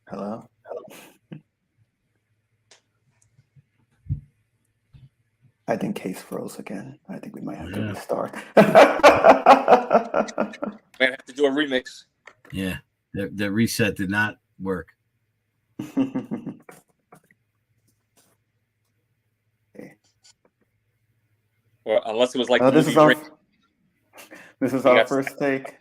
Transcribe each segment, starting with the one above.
Hello? I think Case froze again. I think we might have to restart. Might have to do a remix. Yeah, the reset did not work. Well, unless it was like this is our first take.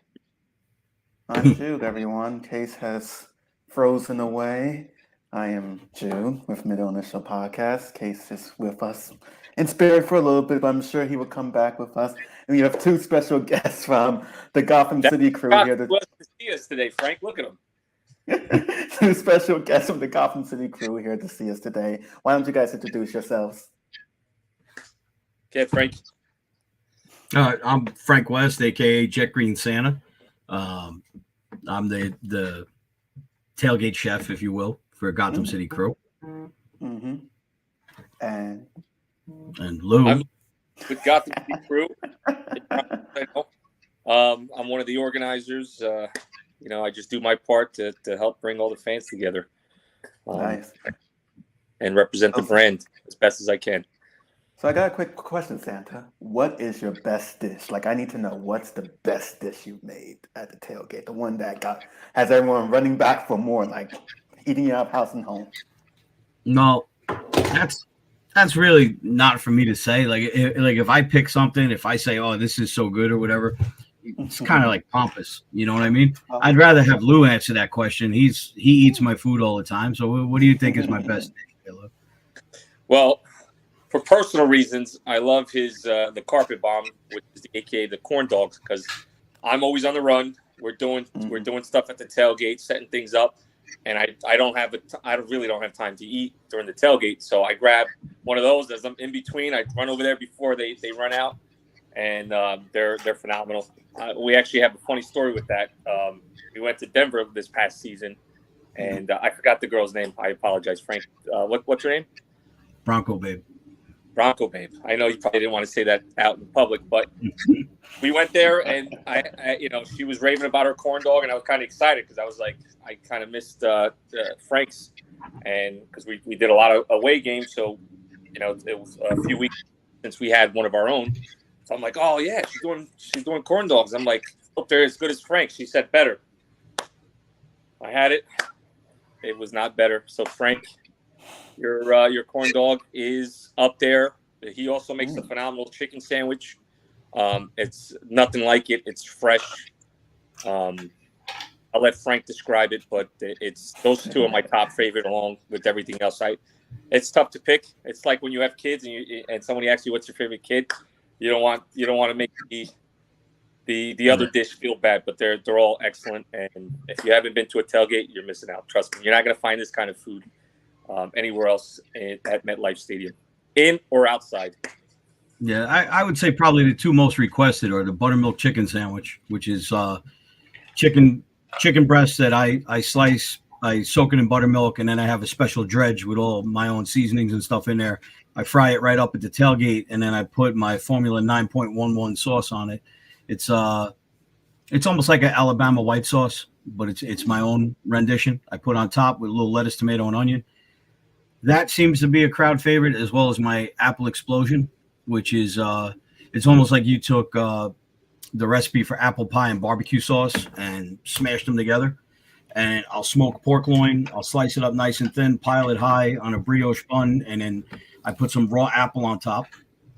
I'm Jude, everyone. Case has frozen away. I am Jude with Middle Initial Podcast. Case is with us in spirit for a little bit, but I'm sure he will come back with us. And we have two special guests from the Gotham City crew here to see us today, Frank. Look at him. Two special guests from the Gotham City crew here to see us today. Why don't you guys introduce yourselves? Okay, Frank. I'm Frank West, aka Jet Green Santa. I'm the tailgate chef, if you will, for Gotham City crew. Mm-hmm. And Lou. I'm with Gotham City crew. I'm one of the organizers. I just do my part to help bring all the fans together. Nice. And represent the brand as best as I can. So I got a quick question, Santa. What is your best dish? Like, I need to know what's the best dish you made at the tailgate, the one that has everyone running back for more, like eating it out of house and home. No, that's really not for me to say. Like if I pick something, if I say, "Oh, this is so good" or whatever, it's kind of like pompous. You know what I mean? I'd rather have Lou answer that question. He eats my food all the time. So what do you think is my best dish, Lou? Well, for personal reasons, I love his the carpet bomb, which is AKA the corn dogs, because I'm always on the run. We're doing stuff at the tailgate, setting things up, and I really don't have time to eat during the tailgate. So I grab one of those as I'm in between. I run over there before they run out, and they're phenomenal. We actually have a funny story with that. We went to Denver this past season, and I forgot the girl's name. I apologize, Frank. What's her name? Bronco Babe. Bronco Babe. I know you probably didn't want to say that out in public, but we went there and I she was raving about her corn dog, and I was kind of excited because I was like, I kind of missed Frank's, and because we did a lot of away games, so it was a few weeks since we had one of our own. So I'm like, oh yeah, she's doing corn dogs. I'm like, hope they're as good as Frank. She said better. I had it. It was not better. So Frank, your corn dog is up there. He also makes a phenomenal chicken sandwich. It's nothing like it. It's fresh. I'll let Frank describe it, but it's those two are my top favorite, along with everything else. It's tough to pick. It's like when you have kids and somebody asks you what's your favorite kid. You don't want to make the other dish feel bad, but they're all excellent. And if you haven't been to a tailgate, you're missing out. Trust me, you're not going to find this kind of food anywhere else at MetLife Stadium, in or outside. Yeah, I would say probably the two most requested are the buttermilk chicken sandwich, which is chicken breast that I slice, I soak it in buttermilk, and then I have a special dredge with all my own seasonings and stuff in there. I fry it right up at the tailgate, and then I put my Formula 9.11 sauce on it. It's almost like an Alabama white sauce, but it's my own rendition. I put on top with a little lettuce, tomato, and onion. That seems to be a crowd favorite, as well as my apple explosion, which is it's almost like you took the recipe for apple pie and barbecue sauce and smashed them together. And I'll smoke pork loin. I'll slice it up nice and thin, pile it high on a brioche bun, and then I put some raw apple on top,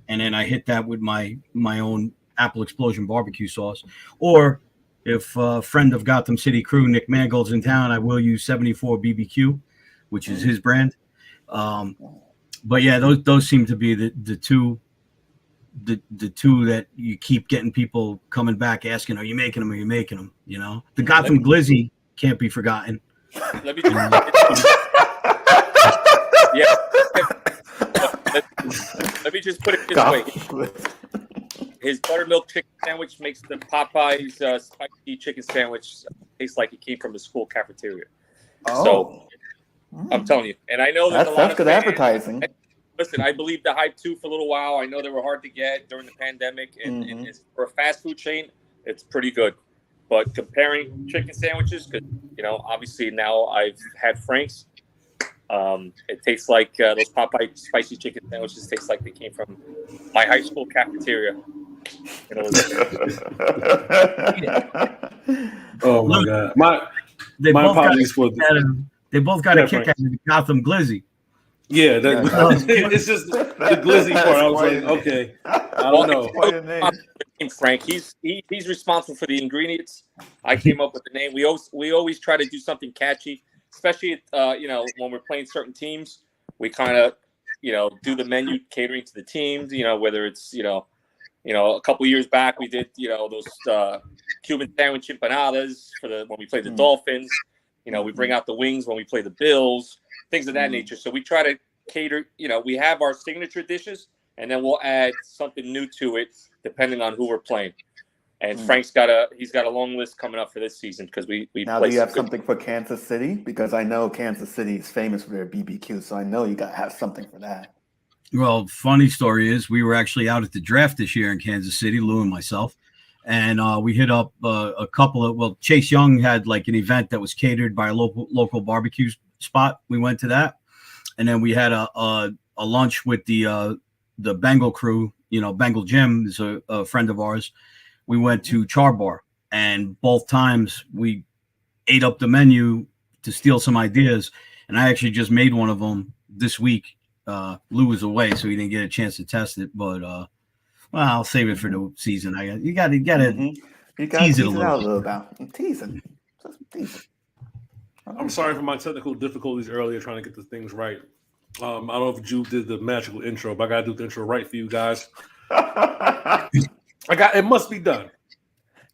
and then I hit that with my own apple explosion barbecue sauce. Or if a friend of Gotham City crew, Nick Mangold's in town, I will use 74 BBQ, which is his brand. But yeah, those seem to be the two that you keep getting people coming back asking, are you making them? Are you making them? The Gotham Glizzy can't be forgotten. Let me just, let me just put it this way. His buttermilk chicken sandwich makes the Popeye's spicy chicken sandwich taste like it came from the school cafeteria. So I'm telling you, and I know there's a lot of good advertising. Listen, I believed the hype too for a little while. I know they were hard to get during the pandemic, and for a fast food chain, it's pretty good. But comparing chicken sandwiches, because obviously now I've had Frank's. It tastes like those Popeye spicy chicken sandwiches taste like they came from my high school cafeteria. Oh my God! My apologies for they both got a kick out of the Gotham Glizzy. Yeah, it's just the glizzy part. I was like, okay, I don't know. Frank, he's responsible for the ingredients. I came up with the name. We always try to do something catchy, especially when we're playing certain teams. We kind of do the menu catering to the teams. Whether it's a couple years back we did those Cuban sandwich empanadas when we played the Dolphins. We bring out the wings when we play the Bills. Things of that nature. So we try to cater, we have our signature dishes, and then we'll add something new to it depending on who we're playing. And Frank's got a long list coming up for this season because we now do you have something for Kansas City? Because I know Kansas City is famous for their BBQ, so I know you got to have something for that. Well, funny story is we were actually out at the draft this year in Kansas City, Lou and myself. And we hit up a couple of, Chase Young had like an event that was catered by a local barbecue spot. We went to that. And then we had a lunch with the Bengal crew. Bengal Jim is a friend of ours. We went to Char Bar, and both times we ate up the menu to steal some ideas. And I actually just made one of them this week. Lou was away, so he didn't get a chance to test it, but I'll save it for the season. You got to tease it a little bit. Teasing. I'm sorry for my technical difficulties earlier trying to get the things right. I don't know if Jude did the magical intro, but I got to do the intro right for you guys. It must be done.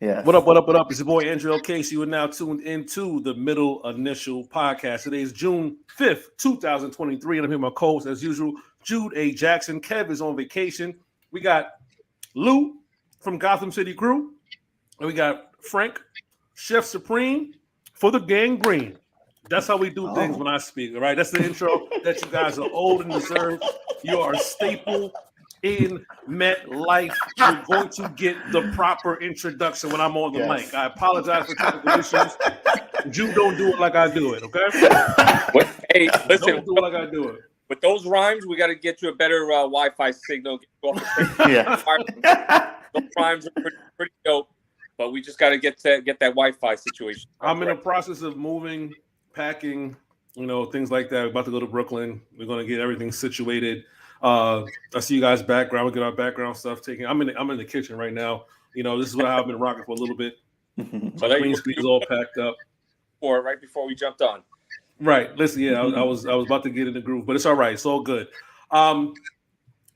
Yeah. What up? It's your boy Andrew Casey. You are now tuned into the Middle Initial Podcast. Today is June 5th, 2023, and I'm here with my co-host as usual, Jude A. Jackson. Kev is on vacation. We got Lou from Gotham City Crew, and we got Frank, Chef Supreme for the Gang Green. That's how we do things when I speak, all right? That's the intro that you guys are old and deserve. You are a staple in MetLife. You're going to get the proper introduction when I'm on the mic. I apologize for technical issues. Jude don't do it like I do it, okay? Hey, listen. Don't do it like I do it. With those rhymes, we got to get you a better Wi-Fi signal. Yeah. Those rhymes are pretty dope, but we just got to get that Wi-Fi situation. I'm in the process of moving, packing, things like that. We're about to go to Brooklyn. We're going to get everything situated. I see you guys' background. We'll get our background stuff taken. I'm in the kitchen right now. This is what I've been rocking for a little bit. So my green screen is all packed up. Right before we jumped on. Right. Listen, yeah, I was about to get in the groove, but it's all right. It's all good.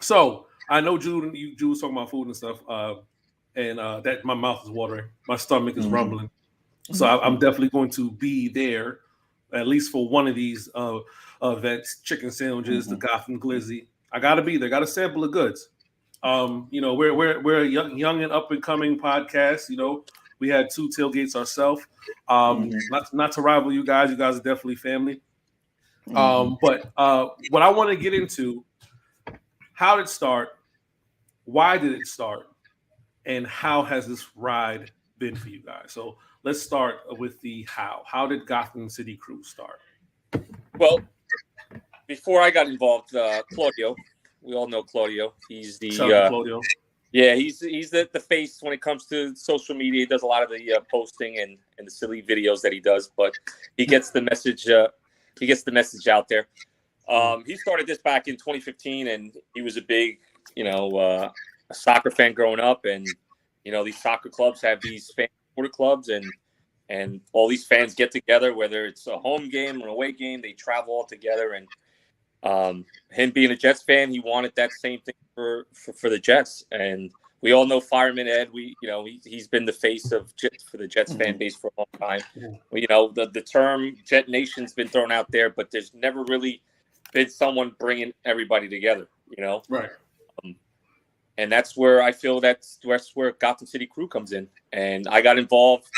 So I know Jude was talking about food and stuff, and that my mouth is watering, my stomach is rumbling. So I'm definitely going to be there, at least for one of these events, chicken sandwiches, the Gotham Glizzy. I gotta be there. Got to sample the goods. We're a young and up and coming podcast. We had 2 tailgates ourselves. Not to rival you guys. You guys are definitely family. But what I want to get into, how did it start? Why did it start? And how has this ride been for you guys? So let's start with the how. How did Gotham City Crew start? Well, before I got involved, Claudio, we all know Claudio. He's the Claudio. Yeah, he's the face when it comes to social media. He does a lot of the posting and the silly videos that he does, but he gets the message. He gets the message out there. He started this back in 2015, and he was a big, a soccer fan growing up. And these soccer clubs have these fan supporter clubs, and all these fans get together, whether it's a home game or an away game. They travel all together, and him being a Jets fan, he wanted that same thing for the Jets. And we all know Fireman Ed. He's been the face of for the Jets fan base for a long time. The term Jet Nation's been thrown out there, but there's never really been someone bringing everybody together. Right. And that's where I feel that's where Gotham City Crew comes in. And I got involved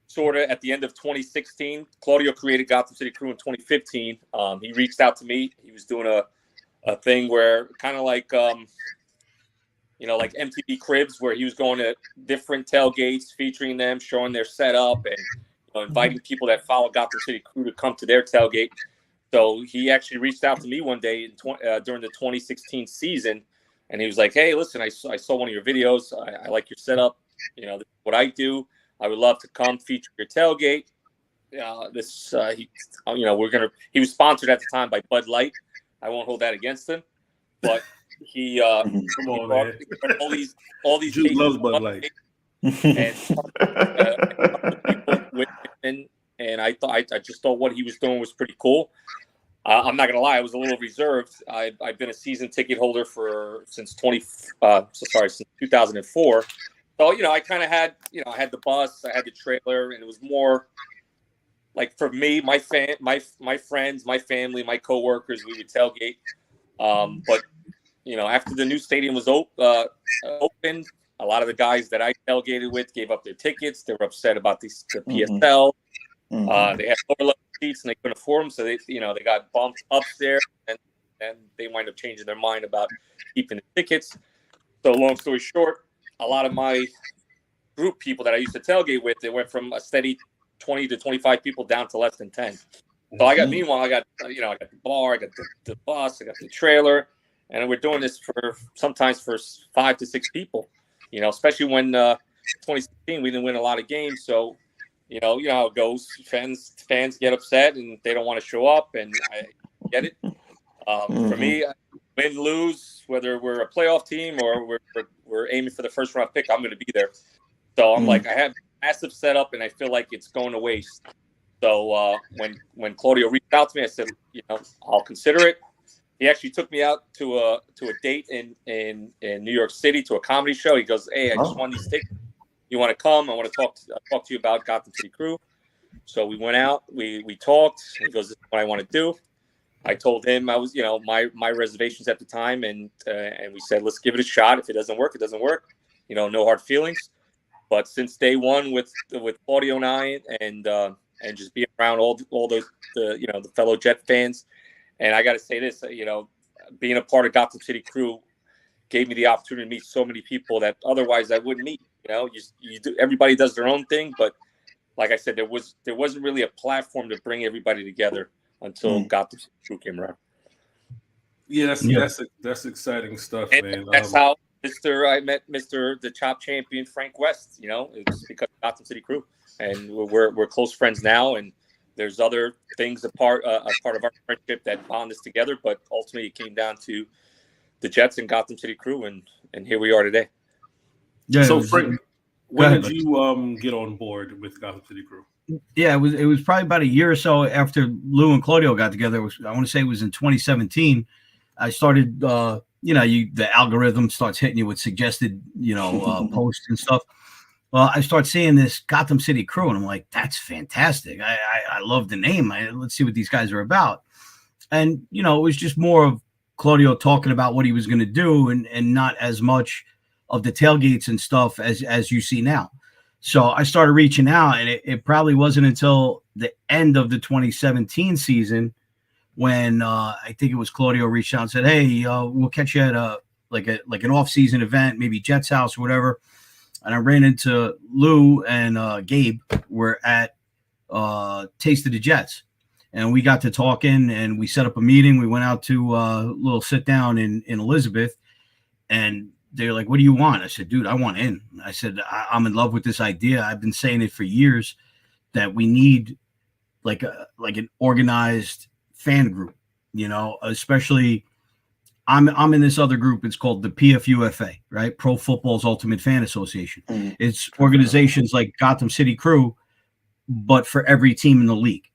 sort of at the end of 2016. Claudio created Gotham City Crew in 2015. He reached out to me. He was doing a thing where kind of like like MTV Cribs, where he was going to different tailgates, featuring them, showing their setup, and inviting people that follow Gotham City Crew to come to their tailgate. So he actually reached out to me one day during the 2016 season, and he was like, "Hey, listen, I saw one of your videos. I like your setup. This is what I do. I would love to come feature your tailgate." He was sponsored at the time by Bud Light. I won't hold that against him, but he come on, man. all these Jude loves Bud Light. And people with him, and I just thought what he was doing was pretty cool. I'm not gonna lie, I was a little reserved. I've been a season ticket holder since 2004. So I kind of had I had the bus, I had the trailer, and it was more like for me, my friends, my family, my coworkers, we would tailgate. But after the new stadium was opened, a lot of the guys that I tailgated with gave up their tickets. They were upset about the PSL. They had lower level seats and they couldn't afford them, so they got bumped upstairs, and they wind up changing their mind about keeping the tickets. So long story short, a lot of my group people that I used to tailgate with, they went from a steady 20 to 25 people down to less than 10. So I got I got the bar, I got the bus, I got the trailer, and we're doing this sometimes for 5 to 6 people. Especially when 2016 we didn't win a lot of games, so you know how it goes. Fans get upset and they don't want to show up, and I get it. For me, win, lose, whether we're a playoff team or we're aiming for the first round pick, I'm going to be there. So I'm like, I have massive setup, and I feel like it's going to waste. So when Claudio reached out to me, I said, I'll consider it. He actually took me out to a date in New York City to a comedy show. He goes, "Hey, I just won these tickets. You want to come? I want to talk to you about Gotham City Crew." So we went out. We talked. He goes, "This is what I want to do." I told him I was, my reservations at the time, and we said, "Let's give it a shot. If it doesn't work, it doesn't work. No hard feelings." But since day one with Claudio and I, and just being around all the fellow Jet fans. And I got to say this, being a part of Gotham City Crew gave me the opportunity to meet so many people that otherwise I wouldn't meet. Everybody does their own thing, but like I said, there wasn't really a platform to bring everybody together until Gotham City Crew came around. Yeah, that's exciting stuff, and man. That's how I met the Chop champion Frank West. It's because of Gotham City Crew, and we're close friends now, and there's other things a part of our friendship that bond us together, but ultimately it came down to the Jets and Gotham City Crew, and here we are today. Yeah. So Frank, when did you get on board with Gotham City Crew? Yeah, it was probably about a year or so after Lou and Claudio got together. I want to say it was in 2017. I started, the algorithm starts hitting you with suggested, posts and stuff. Well, I start seeing this Gotham City Crew, and I'm like, that's fantastic. I love the name. Let's see what these guys are about. And, it was just more of Claudio talking about what he was going to do and not as much of the tailgates and stuff as you see now. So I started reaching out, and it probably wasn't until the end of the 2017 season when I think it was Claudio reached out and said, "Hey, we'll catch you at an off-season event, maybe Jet's house or whatever." And I ran into Lou and Gabe. We're at Taste of the Jets, and we got to talking, and we set up a meeting. We went out to a little sit down in Elizabeth, and they're like, "What do you want?" I said, "Dude, I want in." I said, "I'm in love with this idea. I've been saying it for years that we need like an organized fan group, especially." I'm in this other group. It's called the PFUFA, right? Pro Football's Ultimate Fan Association. It's organizations like Gotham City Crew, but for every team in the league.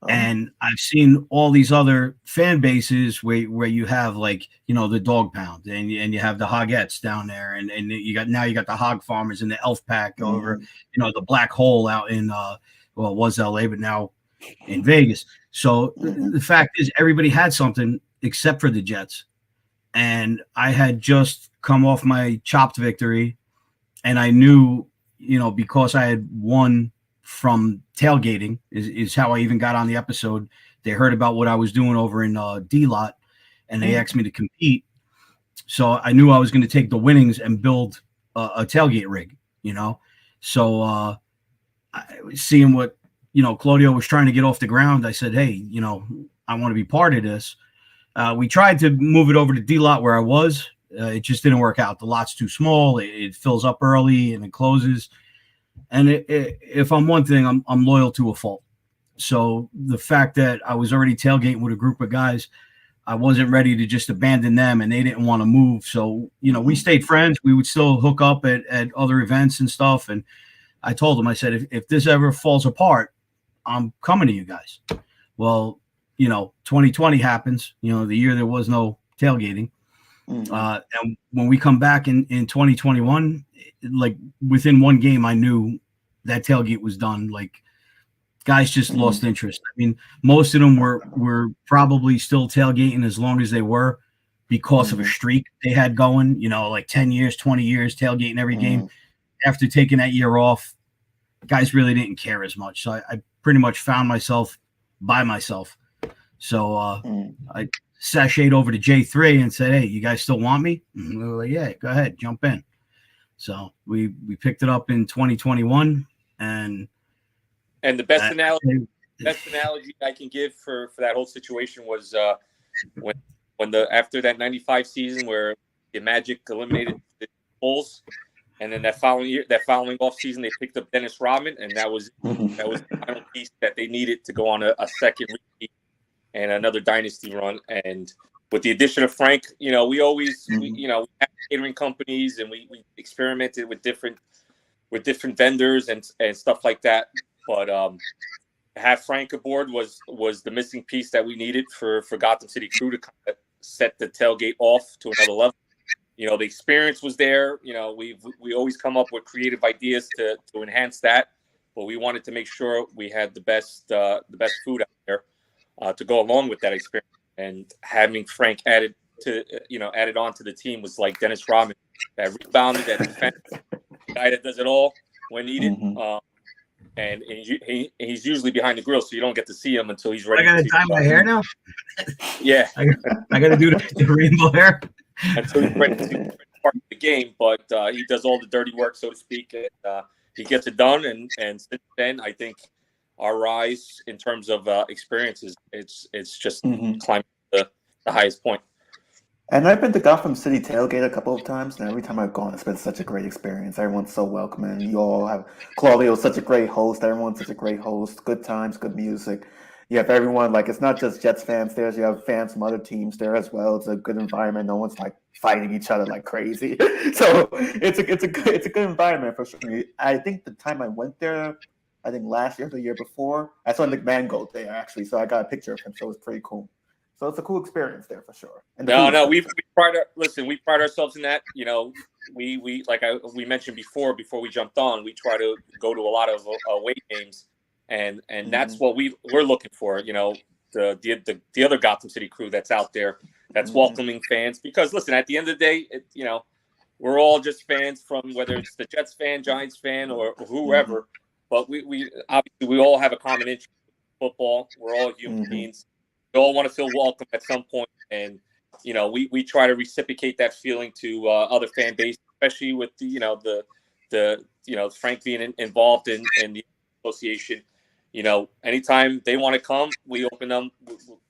And I've seen all these other fan bases where you have the Dog Pound and you have the Hogettes down there, and you got the Hog Farmers and the Elf Pack over, the Black Hole out in it was LA, but now in Vegas. So the fact is, everybody had something except for the Jets. And I had just come off my Chopped victory, and I knew, because I had won from tailgating is how I even got on the episode. They heard about what I was doing over in D-Lot, and they asked me to compete. So I knew I was going to take the winnings and build a tailgate rig, So I was seeing what Claudio was trying to get off the ground, I said, hey, I want to be part of this. We tried to move it over to D lot where I was. It just didn't work out. The lot's too small. It fills up early and it closes. And if I'm one thing, I'm loyal to a fault. So the fact that I was already tailgating with a group of guys, I wasn't ready to just abandon them, and they didn't want to move. So, we stayed friends. We would still hook up at other events and stuff. And I told them, I said, if this ever falls apart, I'm coming to you guys. Well, 2020 happens, the year there was no tailgating. And when we come back in 2021, like within one game, I knew that tailgate was done. Like, guys just lost interest. I mean, most of them were probably still tailgating as long as they were because of a streak they had going, like 10 years, 20 years tailgating every game. After taking that year off, guys really didn't care as much. So I pretty much found myself by myself. So I sashayed over to J3 and said, hey, you guys still want me? And they were like, yeah, go ahead, jump in. So we picked it up in 2021, and the best analogy I can give for that whole situation was when after that 95 season where the Magic eliminated the Bulls, and then that following off season they picked up Dennis Rodman, and that was the final piece that they needed to go on a second repeat and another dynasty run. And with the addition of Frank, we always we had catering companies, and we experimented with different vendors and stuff like that. But have Frank aboard was the missing piece that we needed for Gotham City Crew to kind of set the tailgate off to another level. The experience was there. We always come up with creative ideas to enhance that, but we wanted to make sure we had the best food out there to go along with that experience. And having Frank added on to the team was like Dennis Rodman, that rebounded, that defense, guy that does it all when needed. And he's usually behind the grill, so you don't get to see him until he's ready. I gotta dye my hair now. Yeah, I gotta do the rainbow hair until he's ready to part of the game. But he does all the dirty work, so to speak. And, he gets it done, and since then, I think our rise in terms of experiences, it's just climbing the highest point. And I've been to Gotham City Tailgate a couple of times, and every time I've gone, it's been such a great experience. Everyone's so welcoming. You all have Claudio's such a great host. Everyone's such a great host. Good times, good music. You have everyone, like, it's not just Jets fans there. You have fans from other teams there as well. It's a good environment. No one's like fighting each other like crazy. So it's a good environment for sure. I think the time I went there, I think last year or the year before, I saw Nick Mangold there actually. So I got a picture of him. So it was pretty cool. So it's a cool experience there for sure. And we pride ourselves in that. We like we mentioned before we jumped on. We try to go to a lot of away games, and that's what we're looking for. The other Gotham City Crew that's out there, that's welcoming fans. Because listen, at the end of the day, we're all just fans, from whether it's the Jets fan, Giants fan, or whoever. But we obviously we all have a common interest in football. We're all human beings. We all want to feel welcome at some point, and we try to reciprocate that feeling to other fan bases, especially with the Frank being involved in the association. Anytime they want to come, we open them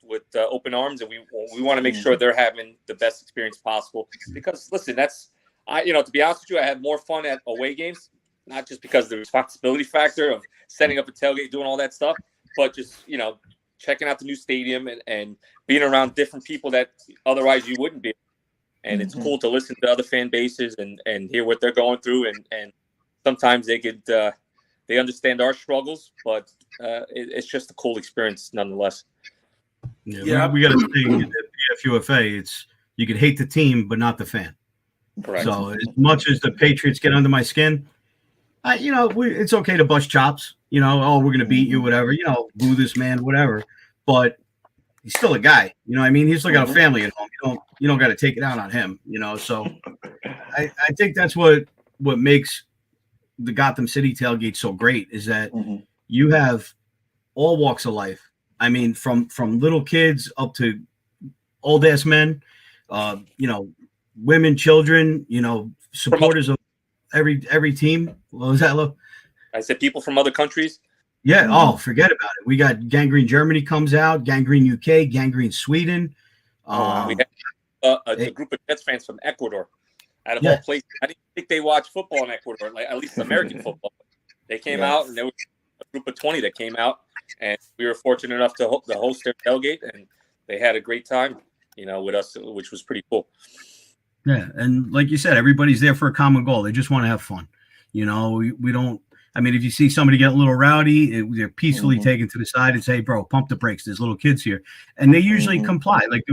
with open arms, and we want to make sure they're having the best experience possible. Because listen, to be honest with you, I had more fun at away games, not just because of the responsibility factor of setting up a tailgate, doing all that stuff, but just checking out the new stadium and being around different people that otherwise you wouldn't be. And it's cool to listen to other fan bases and hear what they're going through. And sometimes they understand our struggles, but it's just a cool experience nonetheless. Yeah, we got to say at PFUFA, it's you could hate the team, but not the fan. Correct. So as much as the Patriots get under my skin, it's okay to bust chops. We're going to beat you, whatever. Boo this man, whatever. But he's still a guy. He's still got a family at home. You don't got to take it out on him. So I think that's what makes the Gotham City tailgate so great is that you have all walks of life. I mean, from little kids up to old ass men, women, children, supporters of every team. What was that, Lo? I said people from other countries. Yeah. Oh, forget about it. We got Gangrene Germany comes out, Gangrene UK, Gangrene Sweden. We had a group of Jets fans from Ecuador, out of all places. I didn't think they watch football in Ecuador, like at least American football. They came out, and there was a group of 20 that came out, and we were fortunate enough to host their tailgate, and they had a great time, with us, which was pretty cool. Yeah, and like you said, everybody's there for a common goal. They just want to have fun. We don't. I mean, if you see somebody get a little rowdy, they're peacefully taken to the side and say, "Bro, pump the brakes. There's little kids here," and they usually comply. Like,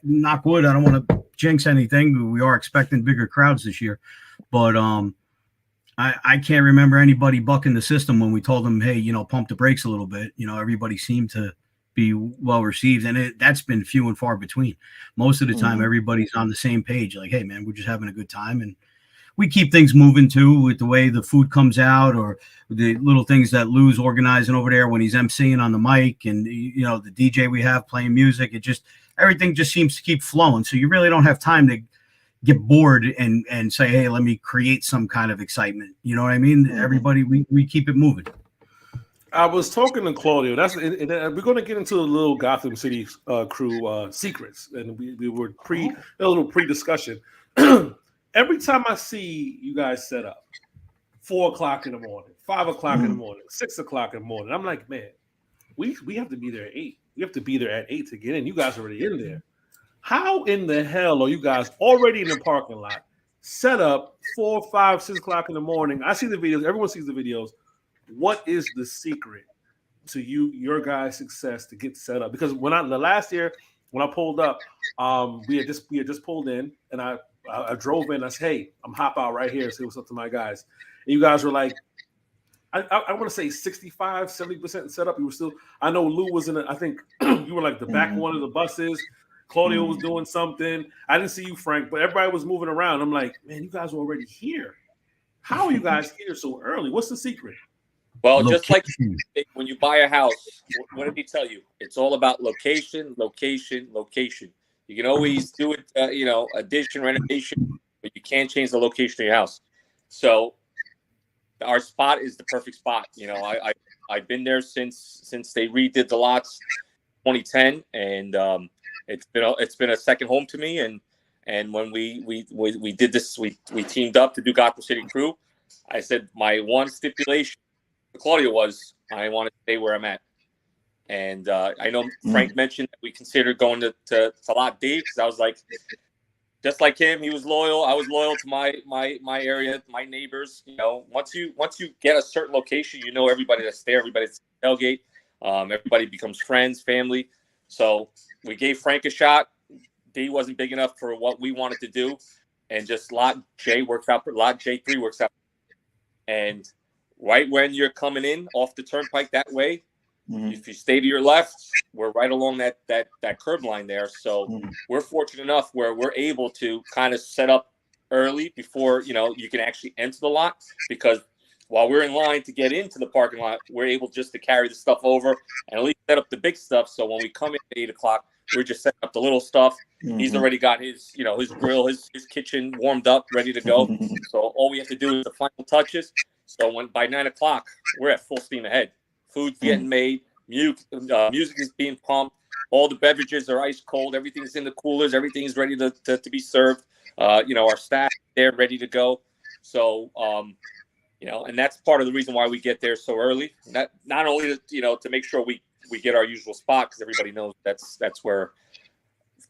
knock wood. I don't want to jinx anything. We are expecting bigger crowds this year, but I can't remember anybody bucking the system when we told them, "Hey, pump the brakes a little bit." Everybody seemed to be well received, and that's been few and far between. Most of the time, everybody's on the same page. Like, "Hey, man, we're just having a good time," and we keep things moving too with the way the food comes out, or the little things that Lou's organizing over there when he's emceeing on the mic, and the DJ we have playing music. Everything just seems to keep flowing. So you really don't have time to get bored and say, "Hey, let me create some kind of excitement." You know what I mean? Everybody, we keep it moving. I was talking to Claudio. We're going to get into a little Gotham City crew secrets, and we were a little pre-discussion. Every time I see you guys set up, 4 o'clock in the morning, 5 o'clock in the morning, 6 o'clock in the morning, I'm like, man, we have to be there at 8. We have to be there at 8 to get in. You guys are already in there. How in the hell are you guys already in the parking lot, set up 4, 5, 6 o'clock in the morning? I see the videos. Everyone sees the videos. What is the secret to your guys' success to get set up? Because the last year when I pulled up, we had just pulled in, and I drove in. I said, "Hey, I'm hop out right here. Say what's up to my guys." And you guys were like, I want to say 65, 70% set up. You were still. I know Lou was in it. I think you were like the back one of the buses. Claudio was doing something. I didn't see you, Frank, but everybody was moving around. I'm like, man, you guys are already here. How are you guys here so early? What's the secret? Well, just like when you buy a house, what did he tell you? It's all about location, location, location. You can always do it, addition, renovation, but you can't change the location of your house. So our spot is the perfect spot. I've been there since they redid the lots 2010, and it's been a second home to me. And when we did this, we teamed up to do Gotham City Crew. I said my one stipulation to Claudia was I want to stay where I'm at. And I know Frank mentioned that we considered going to Lot D, because I was like, just like him, he was loyal. I was loyal to my area, my neighbors. Once you get a certain location, everybody that's there, everybody's tailgate. Everybody becomes friends, family. So we gave Frank a shot. D wasn't big enough for what we wanted to do, and just Lot J works out. Lot J3 works out. And right when you're coming in off the turnpike that way, if you stay to your left, we're right along that curb line there. So we're fortunate enough where we're able to kind of set up early before you can actually enter the lot, because while we're in line to get into the parking lot, we're able just to carry the stuff over and at least set up the big stuff. So when we come in at 8 o'clock, we're just setting up the little stuff. He's already got his his grill, his kitchen warmed up, ready to go. So all we have to do is the final touches. So by 9 o'clock, we're at full steam ahead. Food's getting made, music is being pumped, all the beverages are ice cold, everything's in the coolers, everything's ready to be served. Our staff there ready to go. So and that's part of the reason why we get there so early. Not only to make sure we get our usual spot, because everybody knows that's where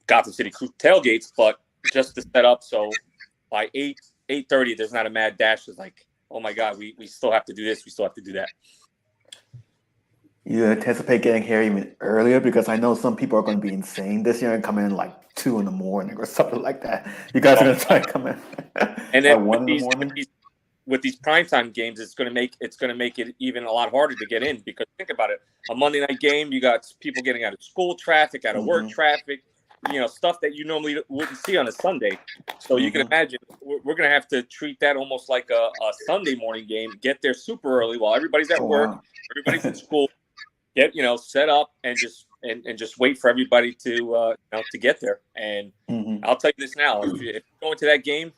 Gotham City Crew tailgates, but just to set up so by 8:30 there's not a mad dash. It's like, oh my God, we still have to do this, we still have to do that. You anticipate getting here even earlier? Because I know some people are going to be insane this year and come in like 2 in the morning or something like that. You guys are going to try to come in and then at 1 in the morning? With these primetime games, it's going to make it even a lot harder to get in, because think about it. A Monday night game, you got people getting out of school traffic, out of work traffic, stuff that you normally wouldn't see on a Sunday. So you can imagine we're going to have to treat that almost like a Sunday morning game, get there super early while everybody's at work, everybody's in school, get, set up and just wait for everybody to get there. And I'll tell you this now, if you go into that game,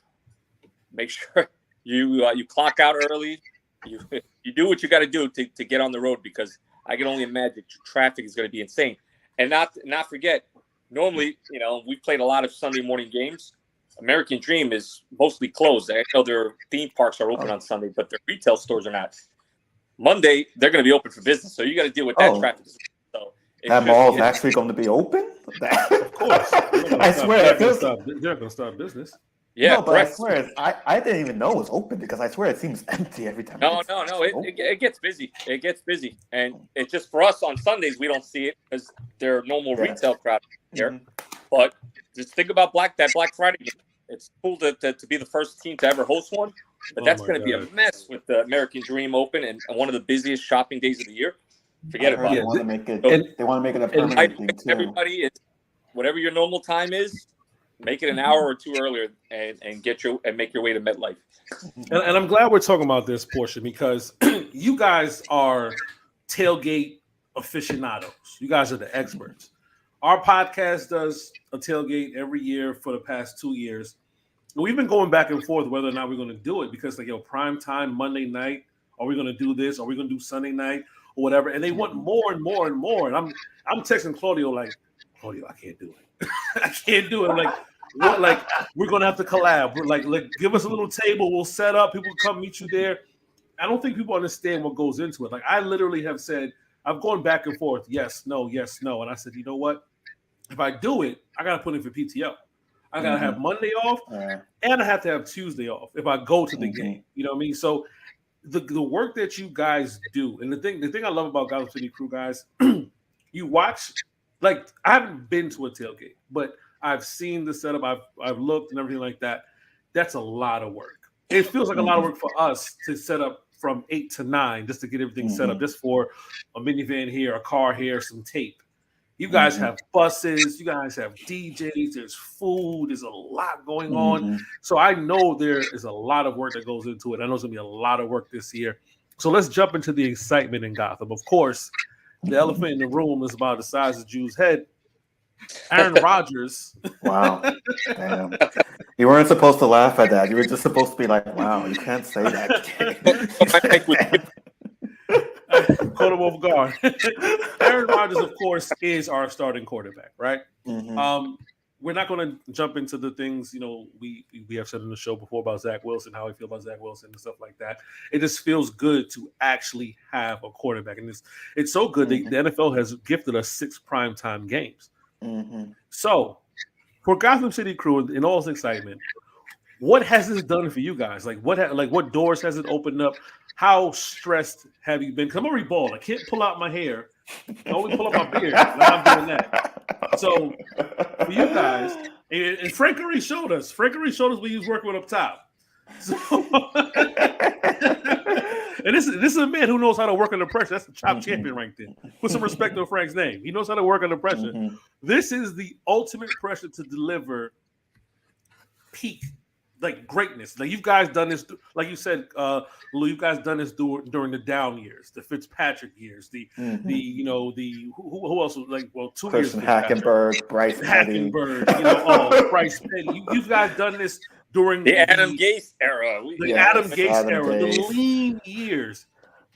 make sure you clock out early, you do what you got to do to get on the road, because I can only imagine traffic is going to be insane. And not forget, normally, we've played a lot of Sunday morning games. American Dream is mostly closed. I know their theme parks are open on Sunday, but their retail stores are not. Monday, they're going to be open for business, so you got to deal with that traffic. So that mall is actually going to be open? Of course. I swear. They're not going to start business. Yeah, no, but I swear, I didn't even know it was open, because I swear it seems empty every time. No. It gets busy. It gets busy. And it's just for us on Sundays, we don't see it because there are normal retail crowds here. Mm-hmm. But just think about that Black Friday game. It's cool to be the first team to ever host one. But that's going to be a mess with the American Dream open and one of the busiest shopping days of the year. Forget about it. They want to make it a permanent thing, too. Everybody, it's whatever your normal time is, make it an hour or two earlier and make your way to MetLife. And I'm glad we're talking about this portion, because you guys are tailgate aficionados. You guys are the experts. Our podcast does a tailgate every year for the past 2 years. We've been going back and forth whether or not we're going to do it, because prime time Monday night, are we going to do this? Are we going to do Sunday night or whatever? And they want more and more and more. And I'm texting Claudio like, Claudio, I can't do it. I can't do it. I'm like, what? Like, we're going to have to collab. We're like, give us a little table. We'll set up. People come meet you there. I don't think people understand what goes into it. Like, I literally have said, I've gone back and forth. Yes, no. And I said, you know what? If I do it, I got to put in for PTO. I got to have Monday off, and I have to have Tuesday off if I go to the game. You know what I mean? So the work that you guys do, and the thing I love about Gotham City Crew, guys, you watch. Like, I haven't been to a tailgate, but I've seen the setup. I've looked and everything like that. That's a lot of work. It feels like a lot of work for us to set up from 8 to 9 just to get everything set up, just for a minivan here, a car here, some tape. You guys have buses. You guys have DJs. There's food. There's a lot going on. So I know there is a lot of work that goes into it. I know it's going to be a lot of work this year. So let's jump into the excitement in Gotham. Of course, the elephant in the room is about the size of Jew's head. Aaron Rodgers. Wow. Damn. You weren't supposed to laugh at that. You were just supposed to be like, wow, you can't say that. Caught him off guard. Aaron Rodgers, of course, is our starting quarterback, right? We're not going to jump into the things, we have said in the show before about Zach Wilson, how we feel about Zach Wilson and stuff like that. It just feels good to actually have a quarterback. And it's so good that the NFL has gifted us 6 primetime games. So for Gotham City Crew, in all its excitement, what has this done for you guys? Like what doors has it opened up? How stressed have you been? Because I'm already bald. I can't pull out my hair. I only pull out my beard. I'm doing that. So for you guys, and Frank already showed us. When he was working with up top. So, and this is a man who knows how to work under pressure. That's the chop champion right there. Put some respect on Frank's name. He knows how to work under pressure. This is the ultimate pressure to deliver peak. Like greatness. Like, you guys done this, like you said, Lou, you guys done this during the down years, the Fitzpatrick years, who else was 2 years. Christian Hackenberg, Bryce Petty. Bryce Petty. You guys done this during the Adam Gase era. Adam Gase era, the lean years.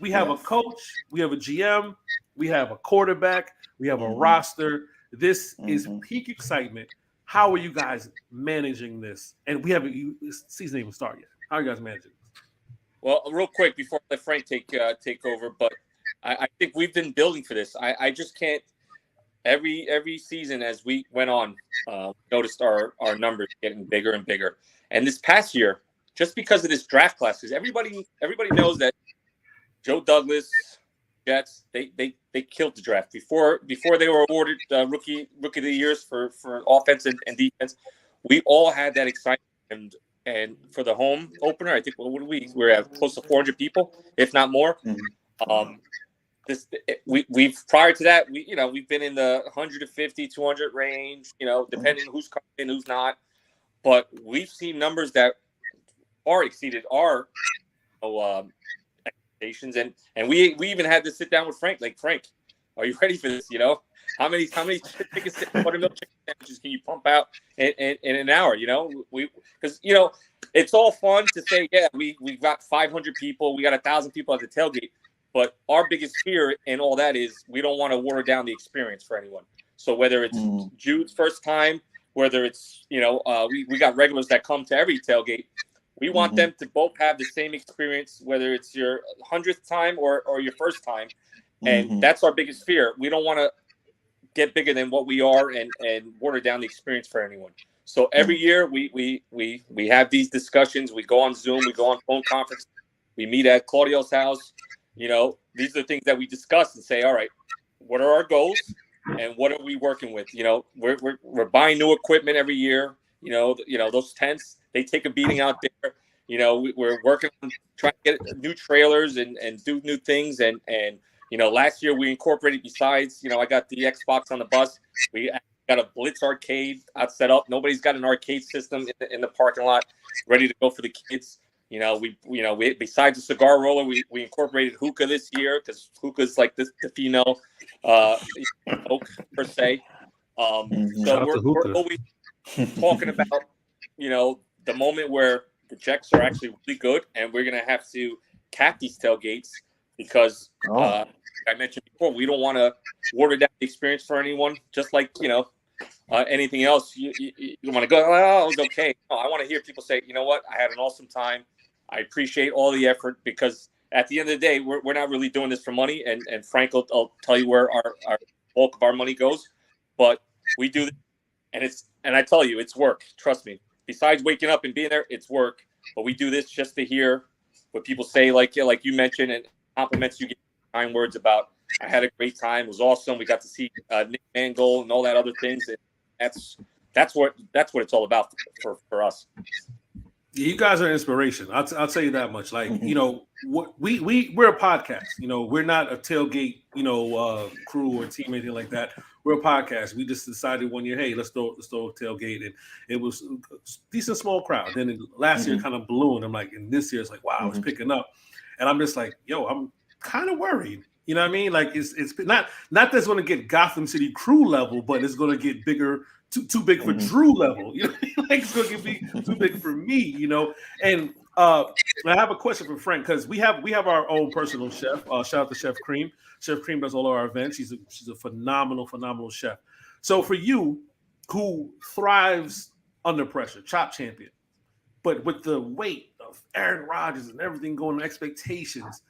We have a coach, we have a GM, we have a quarterback, we have a roster. This is peak excitement. How are you guys managing this? And this season didn't even start yet. How are you guys managing this? Well, real quick before I let Frank take over, but I think we've been building for this. I just can't. Every season as we went on, noticed our numbers getting bigger and bigger. And this past year, just because of this draft class, because everybody knows that Joe Douglas, Jets, they killed the draft before they were awarded rookie of the years for offense and defense. We all had that excitement, and for the home opener, I think we're at close to 400 people, if not more. We've prior to that, we've been in the 150, 200 range, depending who's coming in, who's not. But we've seen numbers that far exceeded our expectations, and we even had to sit down with Frank. Like, Frank, are you ready for this? How many chicken buttermilk chicken sandwiches can you pump out in an hour? Because it's all fun to say, yeah, we've got 500 people, we got 1,000 people at the tailgate, but our biggest fear and all that is we don't want to water down the experience for anyone. So whether it's Jude's first time, whether it's we got regulars that come to every tailgate, we want them to both have the same experience, whether it's your 100th time or your first time. And that's our biggest fear. We don't want to get bigger than what we are and water down the experience for anyone. So every year we have these discussions. We go on Zoom, we go on phone conference, we meet at Claudio's house. These are the things that we discuss and say, all right, what are our goals and what are we working with? We're buying new equipment every year. Those tents, they take a beating out there. We're working on trying to get new trailers and do new things. And last year we incorporated, besides, I got the Xbox on the bus. We got a Blitz arcade out set up. Nobody's got an arcade system in the parking lot ready to go for the kids. We besides the cigar roller, we incorporated hookah this year because hookah is like the female oak per se. So we're always talking about the moment where the checks are actually really good, and we're gonna have to cap these tailgates because I mentioned before, we don't want to water down the experience for anyone. Just like anything else, you want to go, oh, it was okay. No, I want to hear people say, you know what, I had an awesome time. I appreciate all the effort, because at the end of the day, we're not really doing this for money. And Frank will tell you where our bulk of our money goes, but we do this, and I tell you, it's work. Trust me. Besides waking up and being there, it's work. But we do this just to hear what people say, like you mentioned, and compliments you get, kind words about. I had a great time. It was awesome. We got to see Nick Mangold and all that other things. And that's what it's all about for us. Yeah, you guys are inspiration. I'll tell you that much. Like, what we're a podcast. We're not a tailgate, crew or team, anything like that. We're a podcast. We just decided one year, hey, let's throw a tailgate, and it was a decent small crowd. Then last year kind of ballooned. I'm like, and this year it's like, wow, it's picking up, and I'm just like, yo, I'm kind of worried. You know what I mean? Like it's not that's going to get Gotham City crew level, but it's going to get bigger. Too big for Drew level, like it's going to be too big for me, And I have a question for Frank, because we have our own personal chef. Shout out to Chef Cream. Chef Cream does all of our events. She's a phenomenal chef. So for you, who thrives under pressure, chop champion, but with the weight of Aaron Rodgers and everything going, expectations,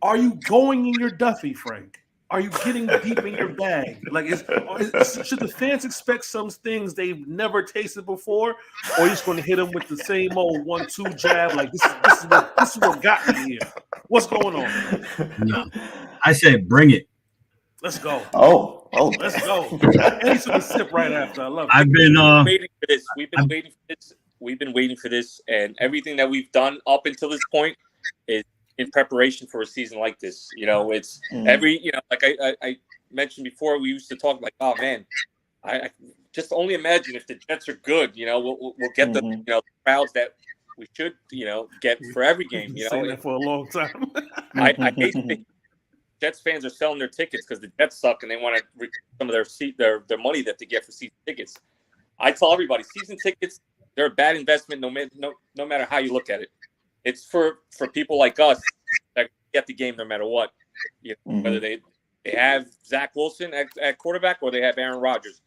are you going in your Duffy, Frank? Are you getting deep in your bag? Like, should the fans expect some things they've never tasted before, or are you just going to hit them with the same old 1-2 jab? Like, this is what got me here. What's going on? No. I said, bring it. Let's go. Oh, let's go. And he's going to sip right after. I love it. I've been waiting for this. We've been waiting for this, and everything that we've done up until this point is in preparation for a season like this. It's every, like I mentioned before, we used to talk like, oh man, I just only imagine if the Jets are good, we'll get the crowds that we should, get for every game. Saying that for a long time. I hate to think Jets fans are selling their tickets because the Jets suck and they want to recoup some of their money that they get for season tickets. I tell everybody, season tickets, they're a bad investment no matter how you look at it. It's for people like us that get the game no matter what. Whether they have Zach Wilson at quarterback or they have Aaron Rodgers.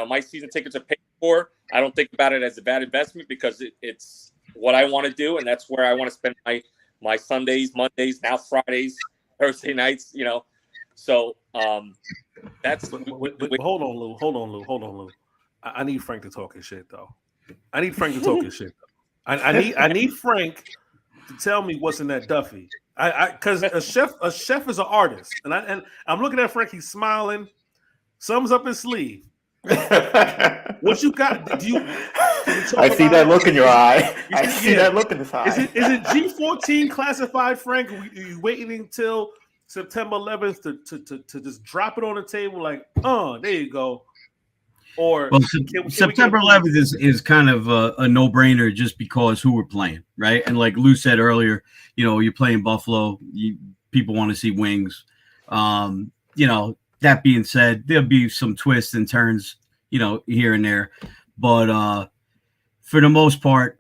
My season tickets are paid for. I don't think about it as a bad investment because it's what I want to do, and that's where I want to spend my Sundays, Mondays, now Fridays, Thursday nights. So that's. But hold on, Lou. I need Frank to talk his shit though. I need Frank I need Frank to tell me what's in that Duffy. Because a chef is an artist, and I'm looking at Frank. He's smiling. Something's up his sleeve. What you got? I see that look in your eye. I see that look in his eye. Is it G14 classified, Frank? Are you waiting until September 11th to just drop it on the table? Like, there you go. Or September 11th is kind of a no-brainer just because who we're playing, right? And like Lou said earlier, you're playing Buffalo. People want to see wings. That being said, there'll be some twists and turns, here and there. But for the most part,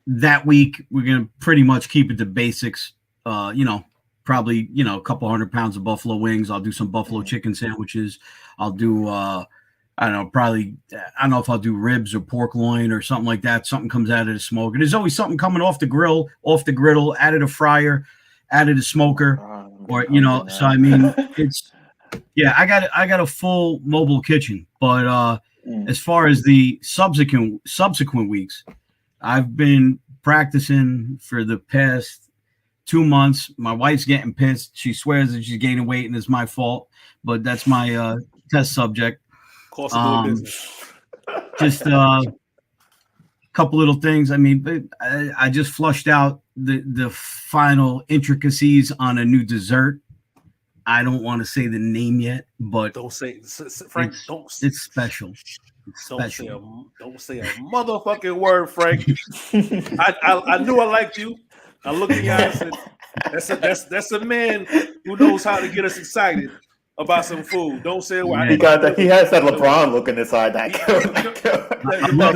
that week we're gonna pretty much keep it to basics. Probably a couple 100 pounds of buffalo wings. I'll do some buffalo chicken sandwiches. I'll do I don't know if I'll do ribs or pork loin or something like that. Something comes out of the smoker. There's always something coming off the grill, off the griddle, out of the fryer, out of the smoker, or So I mean, I got a full mobile kitchen. But as far as the subsequent weeks, I've been practicing for the past 2 months. My wife's getting pissed. She swears that she's gaining weight and it's my fault, but that's my test subject. Cost of doing business. Just a couple little things. I mean, I just flushed out the final intricacies on a new dessert. I don't want to say the name yet, but don't say, Frank. It's special. Don't say a motherfucking word, Frank. I knew I liked you. I looked at you and said, "That's a man who knows how to get us excited about some food." Don't say a word. He has that LeBron look in his eye. That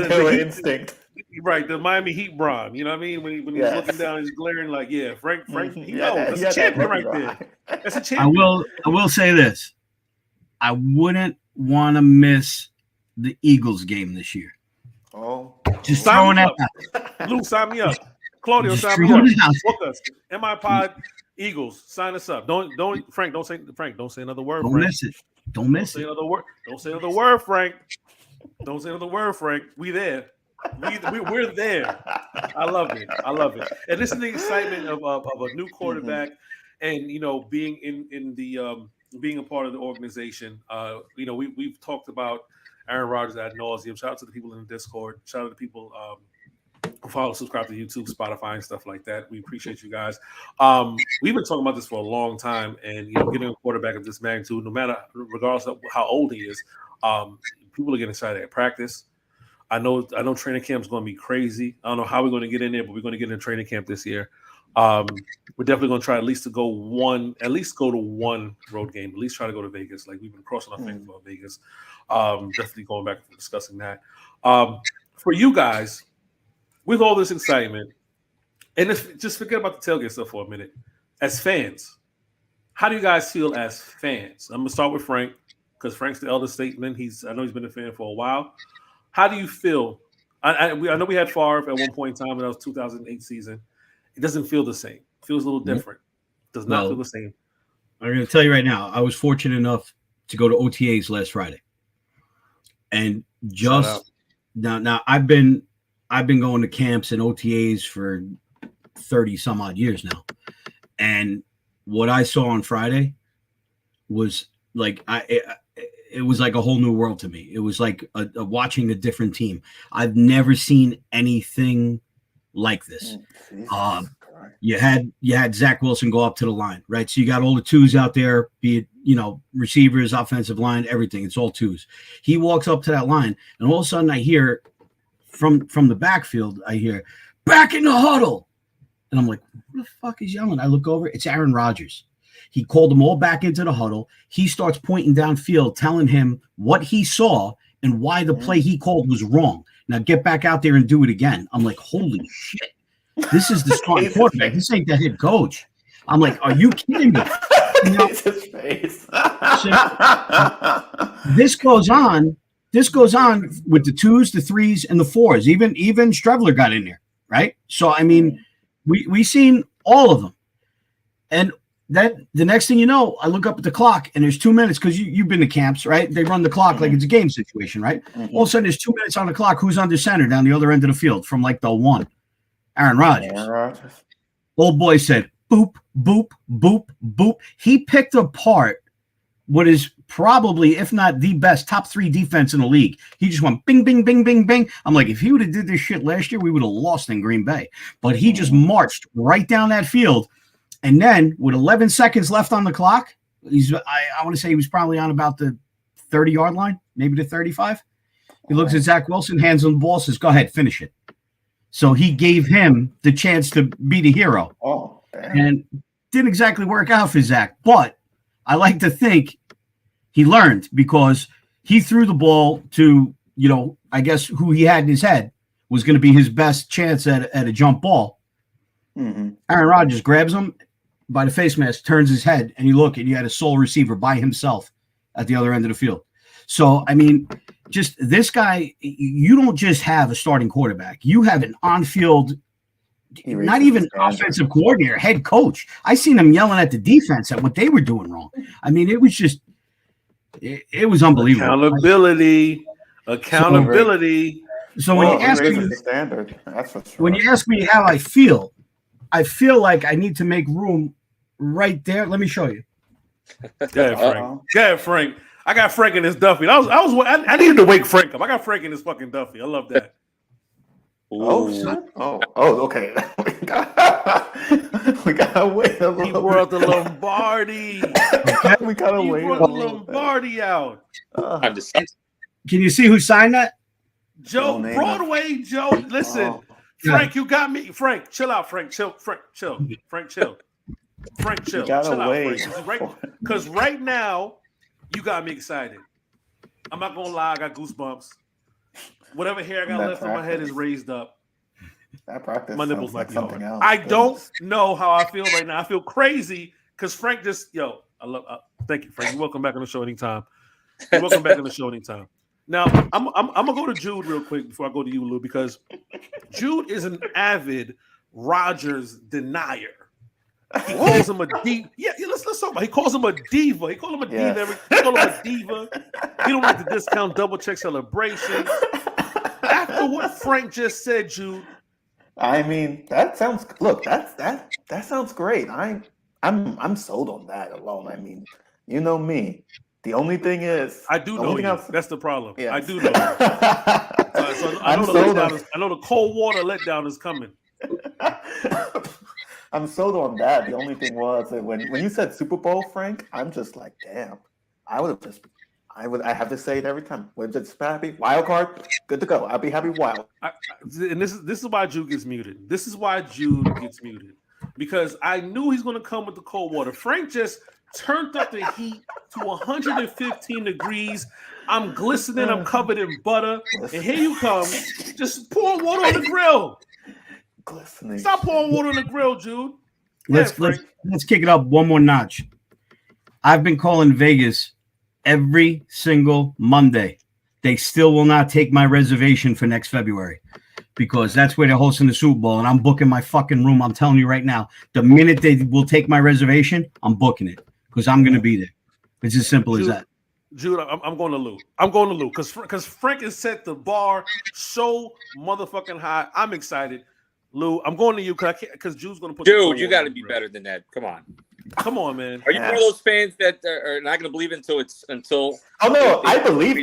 killer instinct. Right, the Miami Heat Bron. You know what I mean? When he's looking down, he's glaring like, "Yeah, Frank. He knows. That's a champion right there. That's a champion." I will say this: I wouldn't want to miss the Eagles game this year. Oh, just throwing that out. Lou, sign me up. Claudio, sign me up. Book us. MI Pod Eagles. Sign us up. Don't say another word. Don't Frank. miss it. Don't miss it. Don't say another word, Frank. Don't say another word, Frank. We there. We're there. I love it. And this is the excitement of a new quarterback, and being in the being a part of the organization. We've talked about Aaron Rodgers ad nauseum. Shout out to the people in the Discord. Shout out to the people who follow, subscribe to YouTube, Spotify, and stuff like that. We appreciate you guys. We've been talking about this for a long time, and getting a quarterback of this magnitude, regardless of how old he is, people are getting excited at practice. I know training camp is going to be crazy. I don't know how we're going to get in there, but we're going to get in training camp this year. We're definitely going to try at least go to one road game. At least try to go to Vegas. Like, we've been crossing our fingers about Vegas. Definitely going back and discussing that. For you guys, with all this excitement, and just forget about the tailgate stuff for a minute. As fans, how do you guys feel as fans? I'm going to start with Frank, because Frank's the elder statesman. I know he's been a fan for a while. How do you feel? I know we had Favre at one point in time, and that was 2008 season. It doesn't feel the same. It feels a little different. Does not feel the same. I'm going to tell you right now, I was fortunate enough to go to OTAs last Friday. And just now I've been going to camps and OTAs for 30 some odd years now. And what I saw on Friday was like, it was like a whole new world to me. It was like watching a different team. I've never seen anything like this. You had Zach Wilson go up to the line, right? So you got all the twos out there, be it, receivers, offensive line, everything. It's all twos. He walks up to that line, and all of a sudden I hear from the backfield, I hear, "Back in the huddle." And I'm like, "Who the fuck is yelling?" I look over, it's Aaron Rodgers. He called them all back into the huddle. He starts pointing downfield, telling him what he saw and why the play he called was wrong. Now get back out there and do it again. I'm like, holy shit. This is the starting quarterback. This ain't the head coach. I'm like, are you kidding me? This goes on with the twos, the threes, and the fours. Even Strevler got in there, right? So, I mean, we seen all of them. And that the next thing you know, I look up at the clock and there's 2 minutes, because you've been to camps, right? They run the clock like it's a game situation, right? All of a sudden there's 2 minutes on the clock. Who's under center down the other end of the field from like the one? Aaron Rodgers. Old boy said, boop, boop, boop, boop. He picked apart what is probably, if not the best, top 3 defense in the league. He just went bing, bing, bing, bing, bing. I'm like, if he would have did this shit last year, we would have lost in Green Bay. But he just marched right down that field. And then with 11 seconds left on the clock, I want to say he was probably on about the 30-yard line, maybe the 35. He looks at Zach Wilson, hands on the ball, says, "Go ahead, finish it." So he gave him the chance to be the hero. And didn't exactly work out for Zach. But I like to think he learned, because he threw the ball to, I guess who he had in his head was going to be his best chance at a jump ball. Mm-hmm. Aaron Rodgers grabs him by the face mask, turns his head, and you look, and you had a sole receiver by himself at the other end of the field. So, I mean, just this guy, you don't just have a starting quarterback. You have an on-field, not even offensive coordinator, head coach. I seen him yelling at the defense at what they were doing wrong. I mean, it was just, it was unbelievable. Accountability. So when you ask me the standard, that's for sure. When you ask me how I feel like I need to make room right there. Let me show you. Frank. Yeah, Frank. I got Frank in his Duffy. I needed to wake Frank up. I got Frank in his fucking Duffy. I love that. Oh shit! Okay. we gotta wait a little. He brought the Lombardi. We gotta wait. He brought the Lombardi out. I'm just. Can you see who signed that? Joe Broadway. Joe, listen, Frank, you got me. Frank, chill out. Frank, chill. Frank, chill. Frank, chill. Frank, chill. Chill out, because right now you got me excited. I'm not gonna lie, I got goosebumps. Whatever hair I got left on my head is raised up. That practice. My nipples like something else. I don't know how I feel right now. I feel crazy because Frank just thank you, Frank. You're welcome back on the show anytime. Now I'm gonna go to Jude real quick before I go to you, Lou, because Jude is an avid Rodgers denier. He calls him a diva. Yeah, let's talk about it. He calls him a diva. He called him a diva. He called him a diva. He don't like to discount double check celebrations. After what Frank just said, Jude. I mean, that sounds. Look, that sounds great. I'm sold on that alone. I mean, you know me. The only thing is, I do know you. That's the problem. Yes. I do know you. So I know the cold water letdown is coming. I'm sold on that. The only thing was that when you said Super Bowl, Frank, I'm just like, damn. I have to say it every time. We're just happy. Wild card, good to go. I'll be happy wild. And this is why Jude gets muted. Because I knew he's going to come with the cold water. Frank just turned up the heat to 115 degrees. I'm glistening. I'm covered in butter. And here you come, just pouring water on the grill. Glistening. Stop pouring water on the grill, Jude. Let's kick it up one more notch. I've been calling Vegas every single Monday. They still will not take my reservation for next February because that's where they're hosting the Super Bowl, and I'm booking my fucking room. I'm telling you right now, the minute they will take my reservation, I'm booking it because I'm going to be there. It's as simple as that. Jude, I'm going to Lou. I'm going to Lou because Frank has set the bar so motherfucking high. I'm excited. Lou, I'm going to you because Jude's going to put. Dude, you got to be better than that. Come on, man. Are you one of those fans that are not going to believe until? Oh no, I believe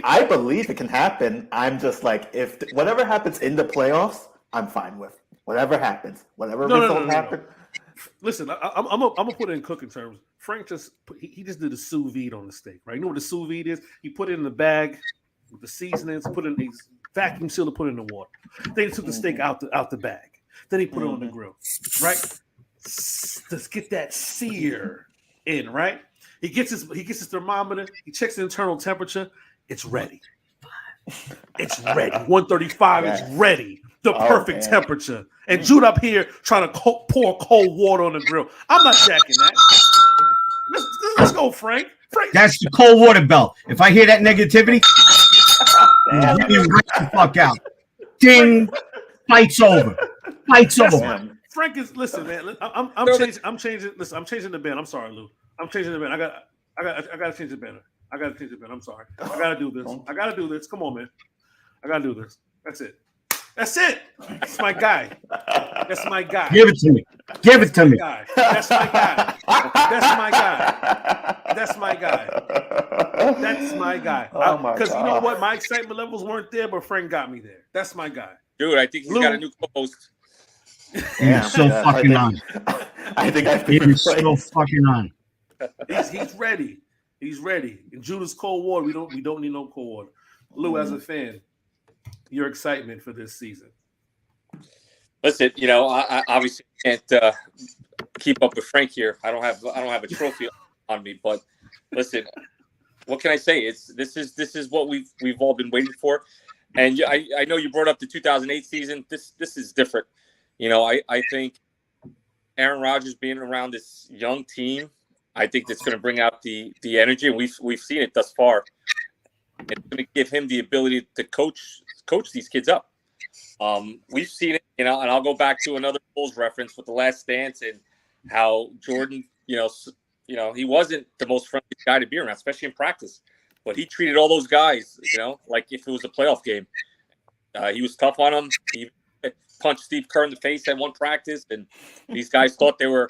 it can happen. I'm just like, if whatever happens in the playoffs, I'm fine with whatever happens. Whatever result happens. Listen, I'm gonna put it in cooking terms. Frank he just did a sous vide on the steak, right? You know what a sous vide is? He put it in the bag with the seasonings, put it in a vacuum seal to put it in the water. Then he took the steak out the bag. Then he put it on the grill, right? Let's get that sear in, right? He gets his thermometer. He checks the internal temperature. It's ready. It's ready. 135 is ready. The perfect temperature. And Jude up here trying to pour cold water on the grill. I'm not jacking that. Let's go, Frank. That's the cold water bell. If I hear that negativity, get me right the fuck out. Ding. Fight's over. Frank is listen, man. I'm changing. Listen, I'm changing the band. I'm sorry, Lou. I'm changing the band. I gotta change the banner. I'm sorry. I gotta do this. Come on, man. I gotta do this. That's it. That's my guy. Give it to me. That's my guy. That's my guy. Because you know what? My excitement levels weren't there, but Frank got me there. That's my guy. Dude, I think he's got a new co-host. He's so fucking on. I think I've been so fucking on. He's ready. He's ready. In Judas cold water, we don't need no cold water. Lou, as a fan, your excitement for this season. Listen, I obviously can't keep up with Frank here. I don't have a trophy on me, but listen, what can I say? This is what we've all been waiting for. And I know you brought up the 2008 season. This is different. I think Aaron Rodgers being around this young team, I think that's going to bring out the energy, and we've seen it thus far. It's going to give him the ability to coach these kids up. We've seen it, and I'll go back to another Bulls reference with The Last Dance and how Jordan, he wasn't the most friendly guy to be around, especially in practice. But he treated all those guys, like if it was a playoff game. He was tough on them. He punched Steve Kerr in the face at one practice, and these guys thought they were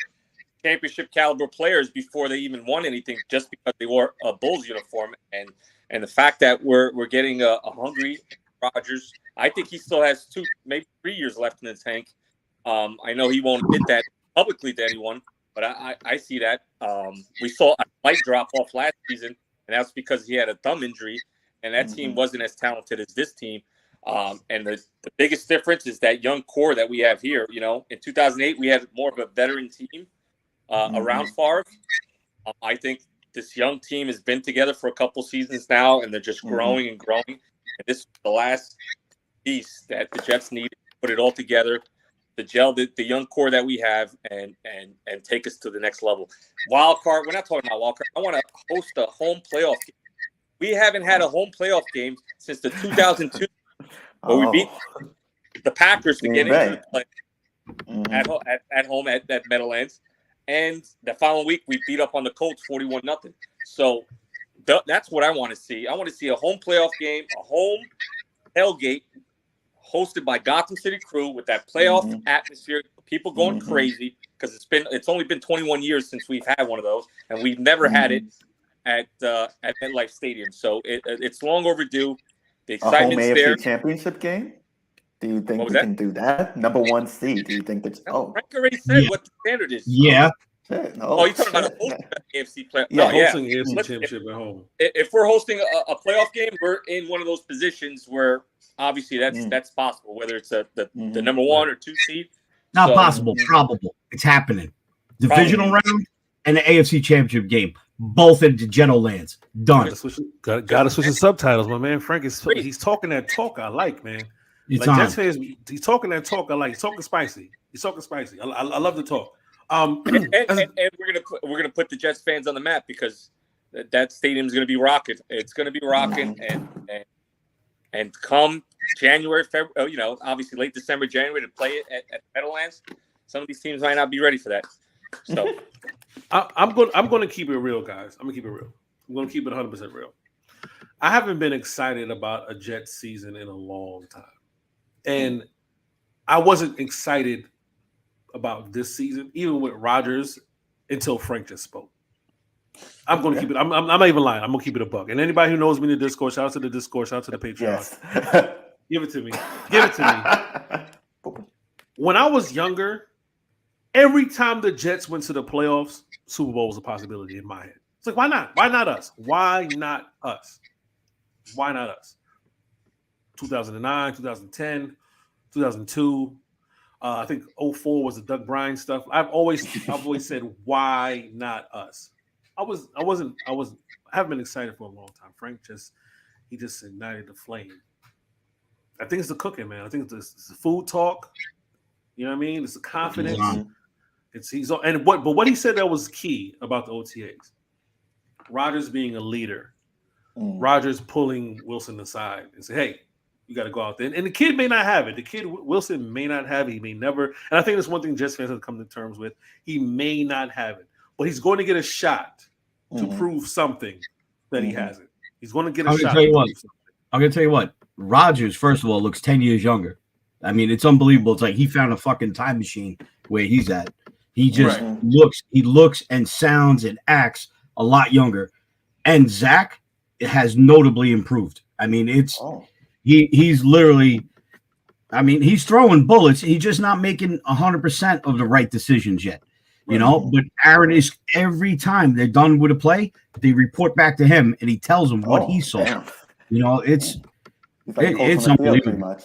championship caliber players before they even won anything, just because they wore a Bulls uniform. And the fact that we're getting a hungry Rodgers, I think he still has 2, maybe 3 years left in the tank. I know he won't admit that publicly to anyone, but I see that. We saw a slight drop off last season, and that's because he had a thumb injury, and that team wasn't as talented as this team. And the biggest difference is that young core that we have here. In 2008, we had more of a veteran team around Favre. I think this young team has been together for a couple seasons now, and they're just growing and growing. And this is the last piece that the Jets need to put it all together, to gel the young core that we have, and take us to the next level. Wild card, we're not talking about wild card. I want to host a home playoff game. We haven't had a home playoff game since the 2002. But we beat the Packers to get into the play at home at Meadowlands. And the following week, we beat up on the Colts 41-0. So that's what I want to see. I want to see a home playoff game, a home tailgate hosted by Gotham City Crew with that playoff atmosphere, people going crazy, because it's only been 21 years since we've had one of those, and we've never had it at MetLife Stadium. So it's long overdue. The excitement's a home AFC there. Championship game? Do you think we can do that? Number 1 seed. Do you think that's Frank already said what the standard is. Yeah. Oh, you're talking about a hosting AFC playoff? Yeah, hosting AFC Championship at home. If we're hosting a playoff game, we're in one of those positions where obviously that's possible. Whether it's the number 1 or 2 seed. Not possible, probable. It's happening. Divisional round and the AFC Championship game, both at the Ghetto Lands. Done. Gotta switch the subtitles, my man. Frank he's talking that talk I like, man. It's like on. Jets fans, he's talking that talk I like. He's talking spicy. I love the talk. And we're gonna put the Jets fans on the map, because that stadium's gonna be rocking. It's gonna be rocking, and come January, February, obviously late December, January, to play it at Meadowlands. Some of these teams might not be ready for that. So I'm going to keep it real, guys. I'm going to keep it real. I'm going to keep it 100% real. I haven't been excited about a Jets season in a long time, and I wasn't excited about this season, even with Rodgers, until Frank just spoke. I'm going to keep it. I'm not even lying. I'm going to keep it a buck. And anybody who knows me in the Discord, shout out to the Discord, shout out to the Patreon. Yes. Give it to me. Give it to me. When I was younger, every time the Jets went to the playoffs, Super Bowl was a possibility in my head. It's like, why not? Why not us? Why not us? Why not us? 2009, 2010, 2002. I think 2004 was the Doug Bryan stuff. I've always said, why not us? I haven't been excited for a long time. Frank just ignited the flame. I think it's the cooking, man. I think it's the food talk. You know what I mean? It's the confidence. But what he said that was key about the OTAs. Rodgers being a leader. Rodgers pulling Wilson aside and say, hey, you got to go out there. And the kid may not have it. The kid, Wilson, may not have it. He may never. And I think that's one thing Jets fans have to come to terms with. He may not have it. But he's going to get a shot to prove something that he hasn't. He's going to get a shot. I'm going to tell you what. Rodgers, first of all, looks 10 years younger. I mean, it's unbelievable. It's like he found a fucking time machine where he's at. He just looks and sounds and acts a lot younger. And Zach has notably improved. I mean, he's literally, I mean, he's throwing bullets. He's just not making 100% of the right decisions yet. You know, but Aaron is, every time they're done with a play, they report back to him and he tells them what he saw. Damn. You know, it's unbelievable.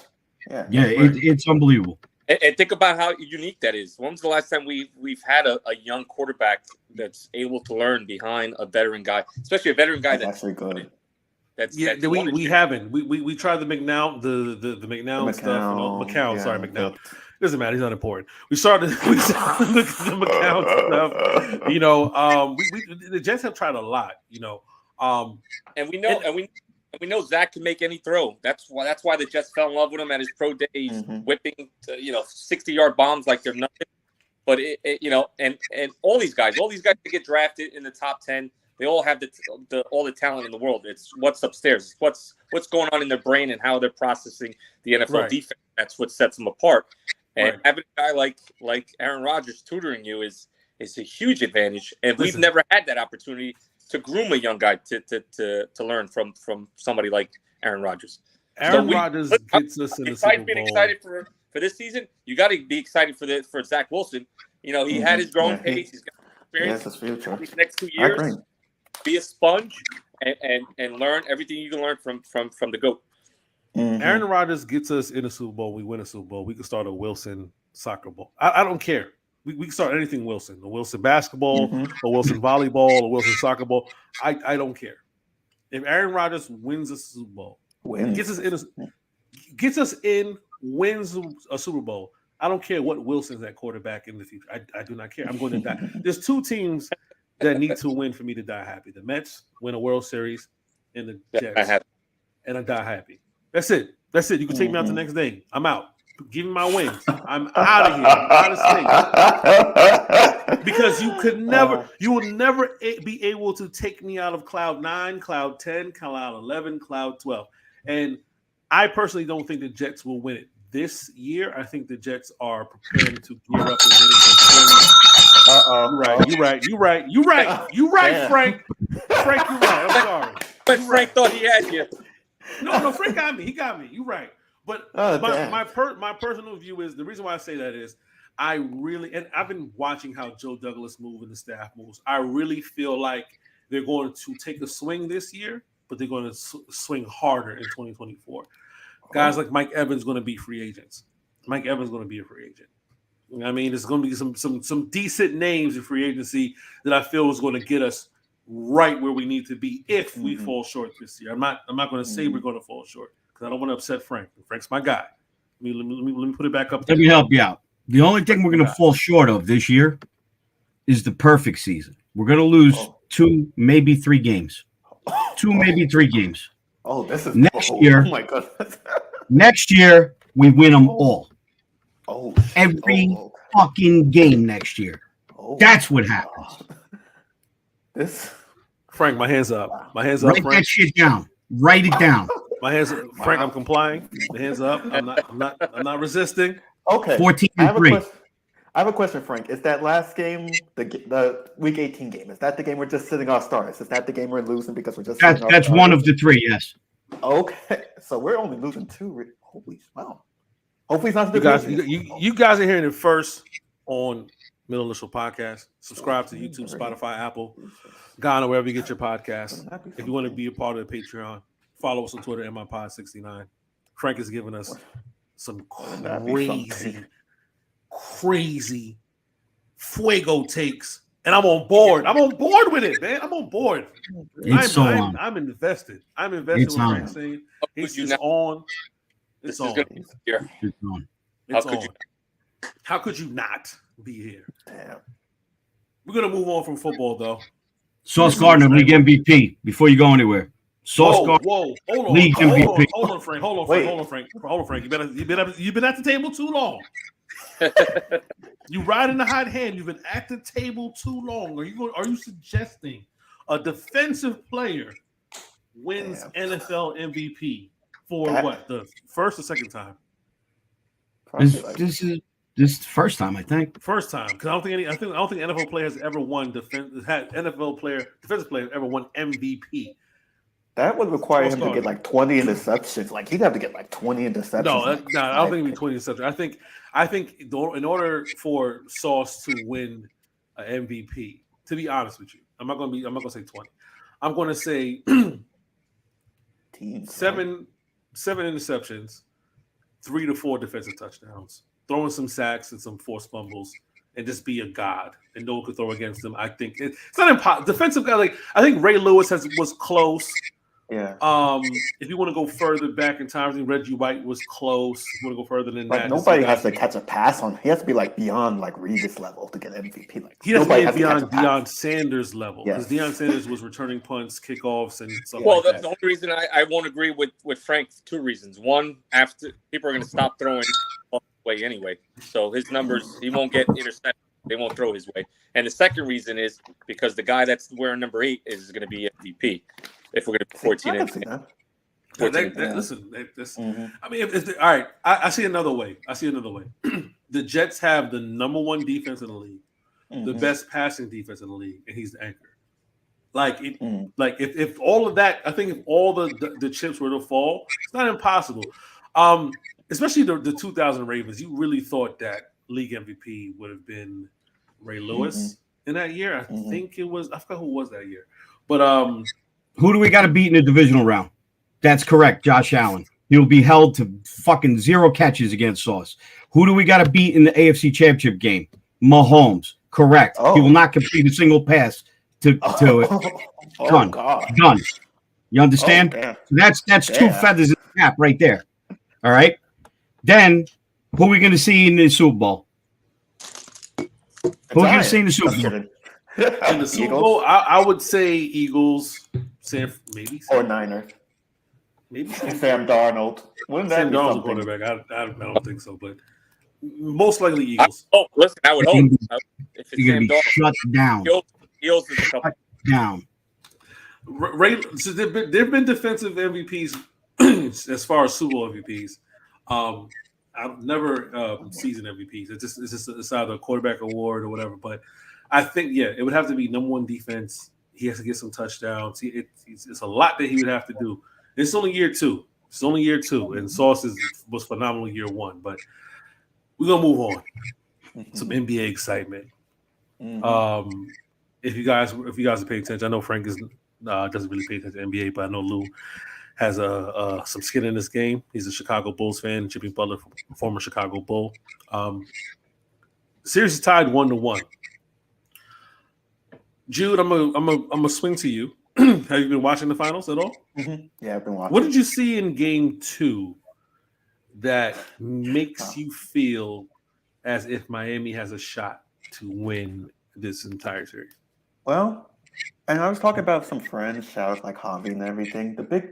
Yeah, it's unbelievable. And think about how unique that is. When was the last time we've had a young quarterback that's able to learn behind a veteran guy, especially a veteran guy that's actually good. We haven't. We tried the McNown the McNown stuff. McCown, sorry, McNown. Doesn't matter. He's not important. We started the McCown stuff. The Jets have tried a lot. And we know Zach can make any throw. That's why the Jets fell in love with him at his pro days, whipping 60-yard bombs like they're nothing. But and all these guys that get drafted in the top 10, they all have all the talent in the world. It's what's upstairs. It's what's going on in their brain and how they're processing the NFL defense. That's what sets them apart. And having a guy like Aaron Rodgers tutoring you is a huge advantage. And we've never had that opportunity to groom a young guy to learn from somebody like Aaron Rodgers. Rodgers gets us in the Super Bowl. Being excited for this season, you got to be excited for Zach Wilson. He had his growing pains. He's got experience. His future. These next 2 years, be a sponge and learn everything you can learn from the GOAT. Aaron Rodgers gets us in a Super Bowl. We win a Super Bowl. We can start a Wilson soccer ball. I don't care. We can start anything Wilson. A Wilson basketball, a Wilson volleyball, a Wilson soccer ball. I don't care. If Aaron Rodgers wins a Super Bowl, wins a Super Bowl, I don't care what Wilson's at quarterback in the future. I do not care. I'm going to die. There's two teams that need to win for me to die happy. The Mets win a World Series, and the Jets, and I die happy. That's it. You can take me out the next day. I'm out. Give me my wings. I'm out of here. I'm out of state. Because you will never be able to take me out of cloud 9, cloud 10, cloud 11, cloud 12. And I personally don't think the Jets will win it this year. I think the Jets are preparing to gear up and win it. You're right, Frank. Frank, you're right. I'm sorry. But Frank thought he had you. No, Frank got me. He got me. You're right. But my personal view is the reason why I say that is I've been watching how Joe Douglas moves and the staff moves. I really feel like they're going to take a swing this year, but they're going to swing harder in 2024. Guys like Mike Evans going to be free agents. Mike Evans going to be a free agent. I mean, there's going to be some decent names in free agency that I feel is going to get us right where we need to be if we fall short this year. I'm not going to say we're going to fall short because I don't want to upset Frank. Frank's my guy. Let me put it back up there. Let me help you out. The only thing we're going to fall short of this year is the perfect season. We're going to lose 2, maybe 3 games. 2, maybe 3 games. Oh, this is next year. Oh my goodness. Next year, we win them all. Oh, every fucking game next year. That's what happens. Frank, my hands up. My hands up. Write Frank. that shit down. Write it down. My hands up. Frank, I'm complying. My hands up. I'm not resisting. Okay. 14-3. I have a question, Frank. Is that last game the Week 18 game? Is that the game we're just sitting our stars? Is that the game we're losing because we're just? That's one of the 3. Yes. Okay, so we're only losing 2. Holy wow! Hopefully, it's not the you guys are hearing it first on Middle Initial Podcast. Subscribe to YouTube, Spotify, Apple, Ghana, wherever you get your podcasts. If you want to be a part of the Patreon, follow us on Twitter at MyPod69. Frank is giving us some crazy fuego takes, and I'm on board. I'm on board with it, man. I'm on board. I'm invested. I'm invested with Frank saying it's just on. It's on. It's on. How could you not be here? Damn. We're gonna move on from football, though. Sauce Gardner, league MVP. Before you go anywhere, Sauce Gardner. Whoa, hold on, league MVP. Hold on, Frank. Hold on, Frank. You've been at the table too long. You riding the hot hand. You've been at the table too long. Are you suggesting a defensive player wins NFL MVP for what, the first or second time? This is the first time, I think. First time, because I don't think NFL player has ever won defensive player ever won MVP. That would require him to get like 20 interceptions. Like he'd have to get like 20 interceptions. No, I don't think it'd be 20 interceptions. I think in order for Sauce to win an MVP, to be honest with you, I'm not gonna say 20. I'm gonna say 7 interceptions, 3 to 4 defensive touchdowns. throwing some sacks and some forced fumbles, and just be a god, and no one could throw against him. I think it's not impossible. Defensive guy, like I think Ray Lewis was close. Yeah. If you want to go further back in time, I think Reggie White was close. If you want to go further than like that, nobody has to catch a pass on. He has to be like beyond like Revis level to get MVP. Like he has to be beyond catch a pass. Deion Sanders level because Deion Sanders was returning punts, kickoffs, and stuff Well, like that. the only reason I won't agree with Frank, 2 reasons. One, after people are going to stop throwing way anyway, so his numbers, he won't get intercepted. They won't throw his way. And the second reason is because the guy that's wearing number 8 is going to be MVP. If we're going to be 14 and Listen, I mean, all right. I see another way. The Jets have the number 1 defense in the league, the best passing defense in the league, and he's the anchor. Like, if all of that, I think if all the chips were to fall, it's not impossible. Especially the 2000 Ravens, you really thought that league MVP would have been Ray Lewis in that year. I think it was. I forgot who was that year, but who do we got to beat in the divisional round? That's correct, Josh Allen. He'll be held to fucking 0 catches against Sauce. Who do we got to beat in the AFC Championship game? Mahomes. Correct. Oh. He will not complete a single pass to it. Done. You understand? Oh, that's 2 feathers in the cap right there. All right. Then who are we going to see in the Super Bowl? Who are we going to see in the Super Bowl? In the Super Bowl, I would say Eagles, maybe or Niners. Maybe Sam Darnold. Wouldn't that Sam be Darnold's a something? quarterback. I don't think so, but most likely Eagles. Listen, I would hope. If it's You're Sam going to be Darnold, shut down. Eagles is a couple. Shut down. So there've been defensive MVPs as far as Super Bowl MVPs. I've never season MVPs. It's either a quarterback award or whatever. But I think it would have to be number 1 defense. He has to get some touchdowns. It's a lot that he would have to do. It's only year 2. And Sauce was phenomenal year 1. But we're gonna move on. Some NBA excitement. If you guys are paying attention, I know Frank doesn't really pay attention to NBA, but I know Lou has some skin in this game. He's a Chicago Bulls fan. Jimmy Butler, former Chicago Bull. Series is tied 1-1. Jude, I'm gonna swing to you. Have you been watching the finals at all? Yeah, I've been watching. What did you see in Game 2 that makes you feel as if Miami has a shot to win this entire series? Well, and I was talking about some friends, shouts like Javi and everything. The big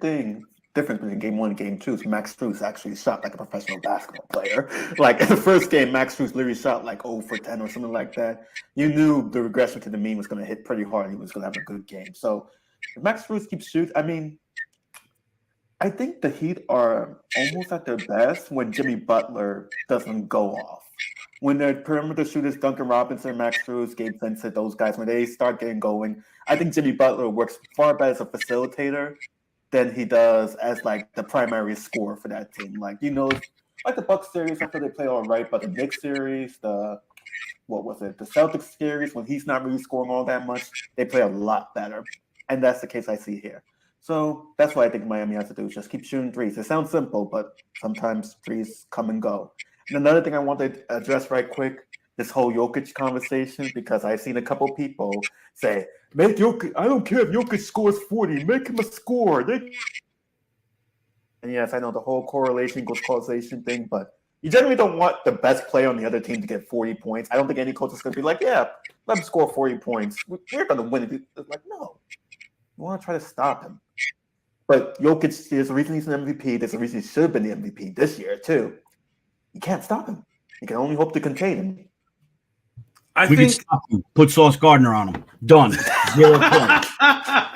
difference between Game 1 and Game 2 is Max Strus actually shot like a professional basketball player. Like in the first game, Max Strus literally shot like 0 for 10 or something like that. You knew the regression to the mean was going to hit pretty hard. He was going to have a good game. So if Max Strus keeps shooting, I mean, I think the Heat are almost at their best when Jimmy Butler doesn't go off. When the perimeter shooters, Duncan Robinson, Max Strus, Gabe Vincent, those guys, when they start getting going, I think Jimmy Butler works far better as a facilitator than he does as like the primary scorer for that team. Like, like the Bucks series, I thought they play all right, but the Knicks series, the Celtics series, when he's not really scoring all that much, they play a lot better. And that's the case I see here. So that's what I think Miami has to do, is just keep shooting threes. It sounds simple, but sometimes threes come and go. And another thing I want to address right quick, this whole Jokic conversation, because I've seen a couple people say, make Jokic, I don't care if Jokic scores 40, make him a scorer. And yes, I know the whole correlation equals causation thing, but you generally don't want the best player on the other team to get 40 points. I don't think any coach is going to be like, yeah, let him score 40 points. We're going to win. It's like, no. You want to try to stop him. But Jokic, there's a reason he's an MVP. There's a reason he should have been the MVP this year, too. You can't stop him. You can only hope to contain him. We can stop him. Put Sauce Gardner on him. Done. 0 points.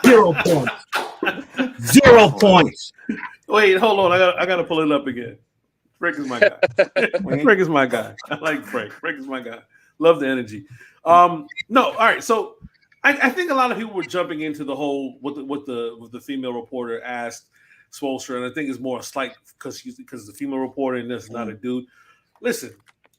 0 points. 0 points. Wait, hold on. I got to pull it up again. Frank is my guy. Frank is my guy. I like Frank. Frank is my guy. Love the energy. No, all right. So I think a lot of people were jumping into the whole what the female reporter asked Spoelstra, and I think it's more a slight because the female reporter and this is not a dude. Listen,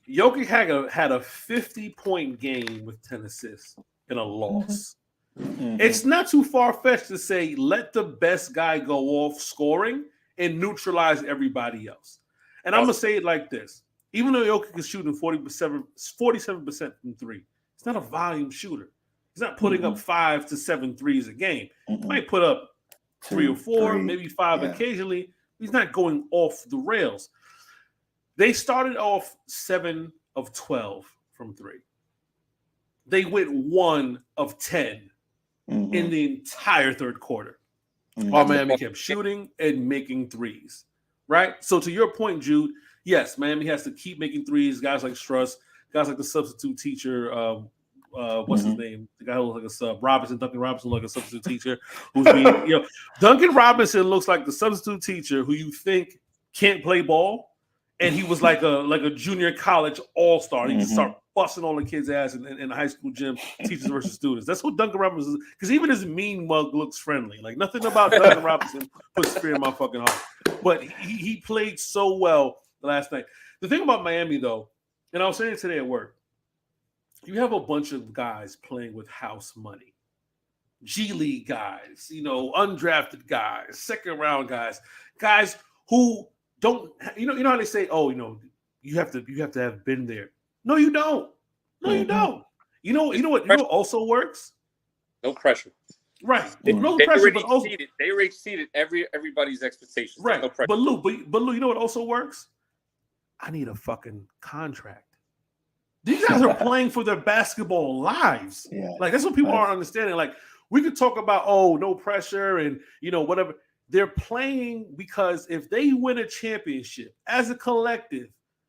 Jokic had a 50-point game with 10 assists in a loss. It's not too far-fetched to say let the best guy go off scoring and neutralize everybody else. And I'm gonna say it like this: Even though Jokic is shooting 47% from three, he's not a volume shooter. He's not putting up 5 to 7 threes a game. He might put up 3 or 4, maybe 5 occasionally. He's not going off the rails. They started off 7 of 12 from three. They went 1 of 10 in the entire third quarter. While Miami kept shooting and making threes, right? So to your point, Jude, yes, Miami has to keep making threes. Guys like Struss, guys like the substitute teacher, what's his name? The guy who looks like a sub, Duncan Robinson, like a substitute teacher who's being, Duncan Robinson looks like the substitute teacher who you think can't play ball, and he was like a junior college all-star. He just start busting on the kids' ass in the high school gym, teachers versus students. That's what Duncan Robinson is. Because even his mean mug looks friendly. Like nothing about Duncan Robinson puts fear in my fucking heart. But he played so well last night. The thing about Miami, though, and I was saying it today at work, you have a bunch of guys playing with house money. G League guys, undrafted guys, second round guys who don't, you know how they say, you have to have been there. No, you don't. No, you don't. You know what also works? No pressure. Right. They pressure, already but also exceeded everybody's expectations. Right. No pressure. But Lou, you know what also works? I need a fucking contract. These guys are playing for their basketball lives. Yeah. Like that's what people aren't understanding. Like we could talk about no pressure and whatever. They're playing because if they win a championship as a collective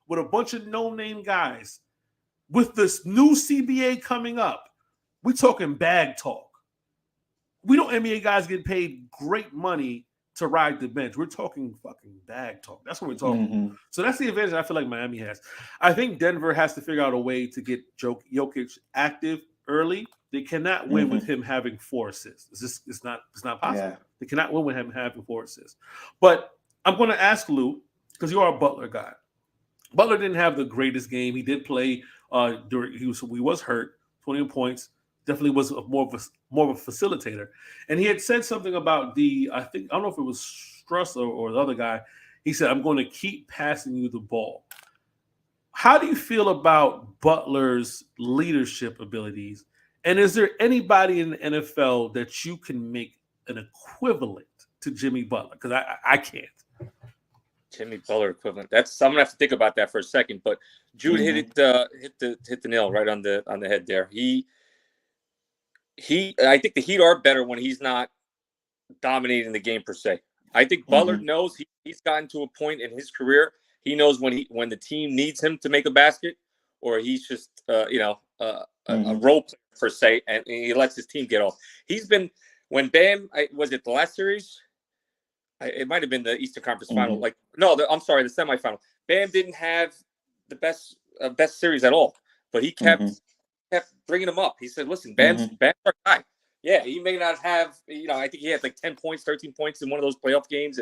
with a bunch of no-name guys, with this new CBA coming up, we're talking bag talk. We don't NBA guys get paid great money to ride the bench. We're talking fucking bag talk. That's what we're talking about. So that's the advantage I feel like Miami has. I think Denver has to figure out a way to get Jokic active early. They cannot win with him having 4 assists. It's not possible. Yeah. They cannot win with him having 4 assists. But I'm going to ask Lou, because you are a Butler guy. Butler didn't have the greatest game. He did play during he was hurt, 20 points. Definitely was more of a facilitator. And he had said something about I don't know if it was Struss or the other guy. He said, I'm going to keep passing you the ball. How do you feel about Butler's leadership abilities? And is there anybody in the NFL that you can make an equivalent to Jimmy Butler? Because I can't. Jimmy Butler equivalent. I'm gonna have to think about that for a second. But Jude hit the nail right on the head there. I think the Heat are better when he's not dominating the game per se. I think Butler knows he's gotten to a point in his career. He knows when the team needs him to make a basket, or he's just a role player per se, and he lets his team get off. He's been when Bam was it the last series. It might have been the Eastern Conference Final. I'm sorry, the semifinal. Bam didn't have the best series at all, but he kept bringing him up. He said, "Listen, Bam's our guy. Yeah, he may not have. I think he had like 10 points, 13 points in one of those playoff games,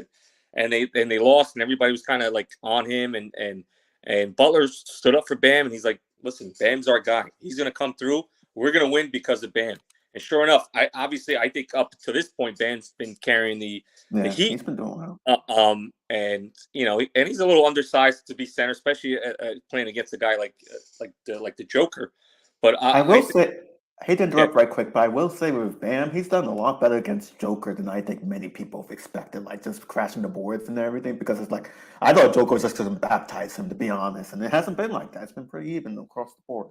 and they lost, and everybody was kind of like on him, and Butler stood up for Bam, and he's like, "Listen, Bam's our guy. He's gonna come through. We're gonna win because of Bam." And sure enough, I think up to this point, Bam's been carrying the Heat. He's been doing well. And he's a little undersized to be center, especially playing against a guy like the Joker. But I hate to interrupt right quick, but I will say with Bam, he's done a lot better against Joker than I think many people have expected, like just crashing the boards and everything. Because it's like I thought Joker was just going to baptize him, to be honest, and it hasn't been like that. It's been pretty even across the board.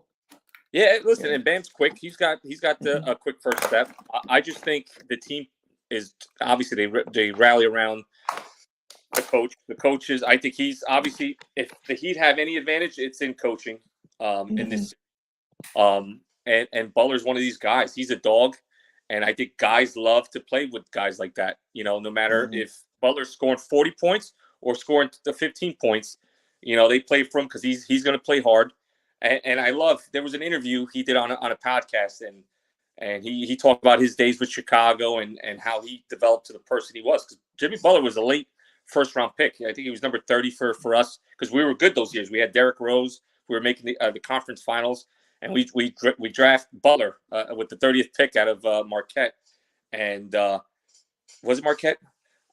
Yeah, listen, and Bam's quick. He's got the quick first step. I just think the team is obviously they rally around the coach. The coaches. I think he's obviously if the Heat have any advantage, it's in coaching. In this, and Butler's one of these guys. He's a dog, and I think guys love to play with guys like that. No matter if Butler's scoring 40 points or scoring the 15 points, they play for him because he's going to play hard. And I love. There was an interview he did on a podcast, and he talked about his days with Chicago and how he developed to the person he was. Because Jimmy Butler was a late first round pick. I think he was number 30 for us because we were good those years. We had Derrick Rose. We were making the conference finals, and we draft Butler with the 30th pick out of Marquette. And was it Marquette?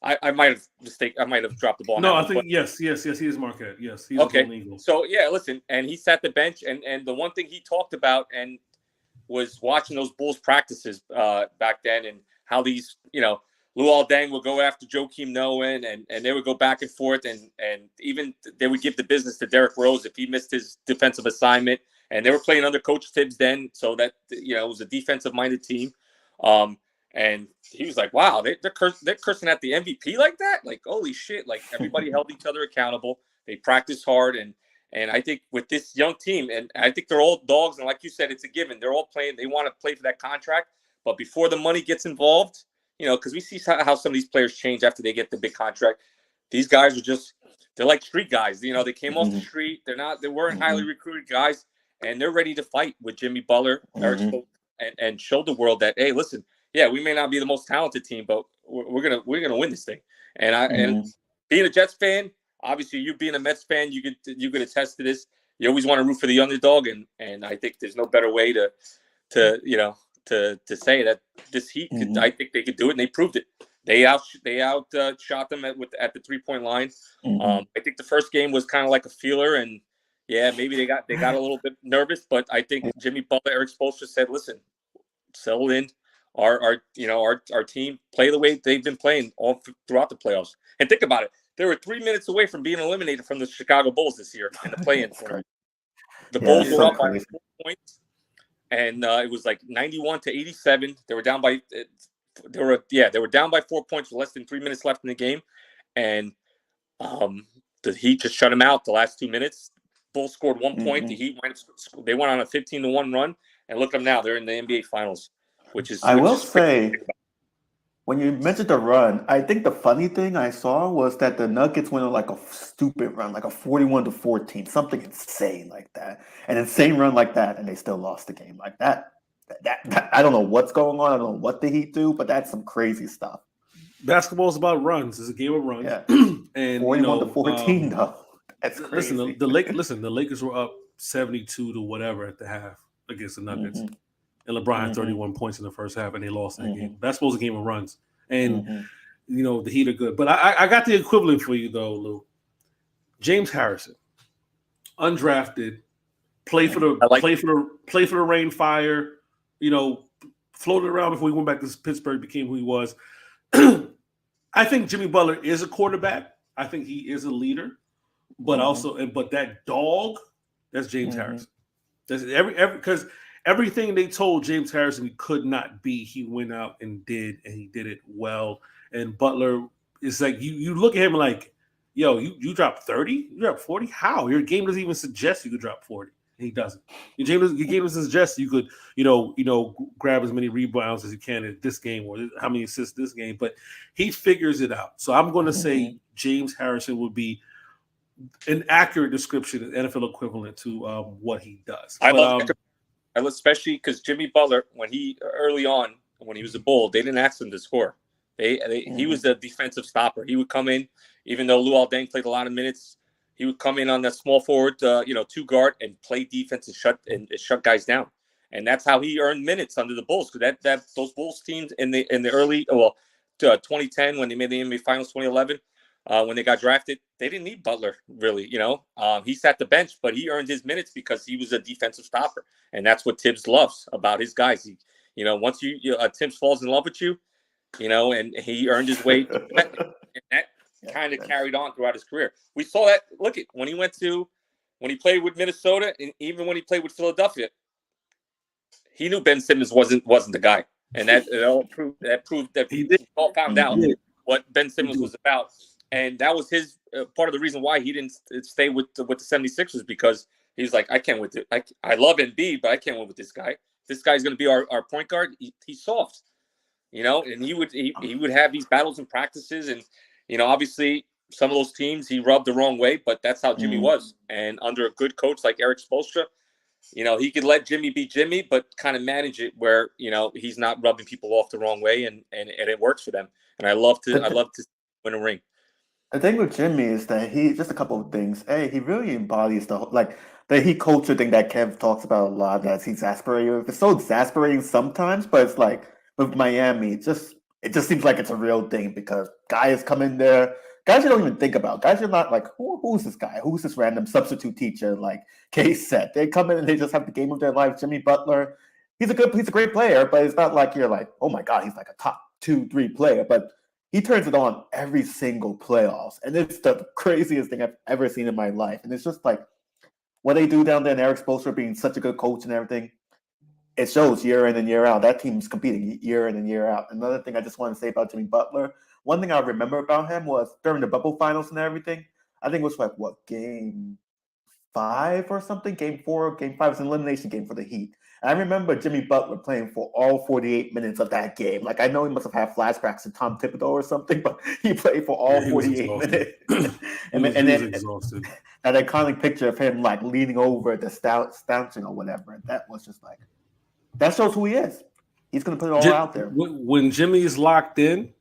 I might have dropped the ball. No, on I that think one, yes, he is Marquette. Yes, he's a okay. Golden Eagle. So yeah, listen, and he sat the bench, and the one thing he talked about and was watching those Bulls practices back then, and how these, Luol Deng would go after Joakim Noah, and they would go back and forth, and even they would give the business to Derrick Rose if he missed his defensive assignment. And they were playing under Coach Tibbs then, so that it was a defensive-minded team. And he was like, "Wow, they're cursing at the MVP like that? Like, holy shit!" Like, everybody held each other accountable. They practiced hard, and I think with this young team, and I think they're all dogs, and like you said, it's a given. They're all playing. They want to play for that contract, but before the money gets involved, because we see how some of these players change after they get the big contract. These guys are they're like street guys. They came off the street. They weren't highly recruited guys, and they're ready to fight with Jimmy Butler, Eric Spoelstra, and show the world that, hey, listen, yeah, we may not be the most talented team, but we're gonna win this thing. And and being a Jets fan, obviously you being a Mets fan, you could attest to this. You always want to root for the underdog, and I think there's no better way to say that this Heat I think they could do it, and they proved it. They outshot them at the 3-point line. I think the first game was kind of like a feeler, and yeah, maybe they got a little bit nervous, but I think Jimmy Butler, Eric Spoelstra said, "Listen, settle in. Our team play the way they've been playing all throughout the playoffs." And think about it. They were 3 minutes away from being eliminated from the Chicago Bulls this year in the play-in tournament. The Bulls were up by 4 points, and it was like 91-87. They were down by they were down by 4 points with less than 3 minutes left in the game, and the Heat just shut them out the last 2 minutes. Bulls scored 1 point. The Heat went on a 15-1 run, and look at them now. They're in the NBA Finals, I will say, when you mentioned the run, I think the funny thing I saw was that the Nuggets went on like a stupid run, like a 41-14, something insane like that, an insane run like that, and they still lost the game like that. That I don't know what's going on. I don't know what the Heat do, but that's some crazy stuff. Basketball is about runs. It's a game of runs. Yeah. And 41-14 though. That's crazy. Listen, the Lakers were up 72 to whatever at the half against the Nuggets. And LeBron had 31 points in the first half, and they lost that game. Basketball's a game of runs. And, the Heat are good. But I got the equivalent for you, though, Lou. James Harrison, undrafted, play for the Rain Fire, floated around before he went back to Pittsburgh, became who he was. I think Jimmy Butler is a quarterback. I think he is a leader. But but that dog, that's James Harrison. That's because everything they told James Harrison he could not be, he went out and did, and he did it well. And Butler is like, you look at him like, yo, you dropped 30, you dropped 40. How? Your game doesn't even suggest you could drop 40. And he doesn't. Your game doesn't suggest you could, grab as many rebounds as you can in this game, or how many assists this game. But he figures it out. So I'm going to say James Harrison would be an accurate description, an NFL equivalent to what he does. I love it. Especially because Jimmy Butler, when he was a Bull, they didn't ask him to score. He was a defensive stopper. He would come in, even though Luol Deng played a lot of minutes. He would come in on that small forward, 2-guard, and play defense and shut guys down. And that's how he earned minutes under the Bulls. Because those Bulls teams in the early 2010 when they made the NBA Finals, 2011. When they got drafted, they didn't need Butler, really. He sat the bench, but he earned his minutes because he was a defensive stopper. And that's what Tibbs loves about his guys. Once Tibbs falls in love with you, and he earned his way. And that kind of carried on throughout his career. We saw that. Look at when he played with Minnesota, and even when he played with Philadelphia, he knew Ben Simmons wasn't the guy. And that proved that he all found out what Ben Simmons was about. And that was his part of the reason why he didn't stay with the 76ers, because he's like, I can't with it. I love Embiid, but I can't win with this guy. This guy's going to be our point guard. He's soft, and he would have these battles in practices. And, obviously some of those teams he rubbed the wrong way, but that's how Jimmy was. And under a good coach like Eric Spoelstra, he could let Jimmy be Jimmy, but kind of manage it where, he's not rubbing people off the wrong way, and it works for them. And I love to win a ring. The thing with Jimmy is that just a couple of things. He really embodies the Heat culture thing that Kev talks about a lot. That's exasperating. It's so exasperating sometimes, but it's like with Miami, just it just seems like it's a real thing because guys come in there, guys you don't even think about. Guys you're not like, who's this guy? Who's this random substitute teacher? Like Case said, they come in and they just have the game of their life. Jimmy Butler, he's a great player, but it's not like you're like, oh my God, he's like a top 2-3 player. But he turns it on every single playoffs, and it's the craziest thing I've ever seen in my life. And it's just like what they do down there, and Eric Spoelstra being such a good coach and everything. It shows year in and year out. That team's competing year in and year out. Another thing I just want to say about Jimmy Butler, one thing I remember about him was during the bubble finals and everything, I think it was like, game 5 or something? Game 4, game 5 was an elimination game for the Heat. And I remember Jimmy Butler playing for all 48 minutes of that game. Like, I know he must have had flashbacks to Tom Thibodeau or something, but he played for all 48 minutes. and then exhausted. That iconic picture of him, like, leaning over the stanchion or whatever. And that was just like, that shows who he is. He's going to put it all out there. When Jimmy's locked in,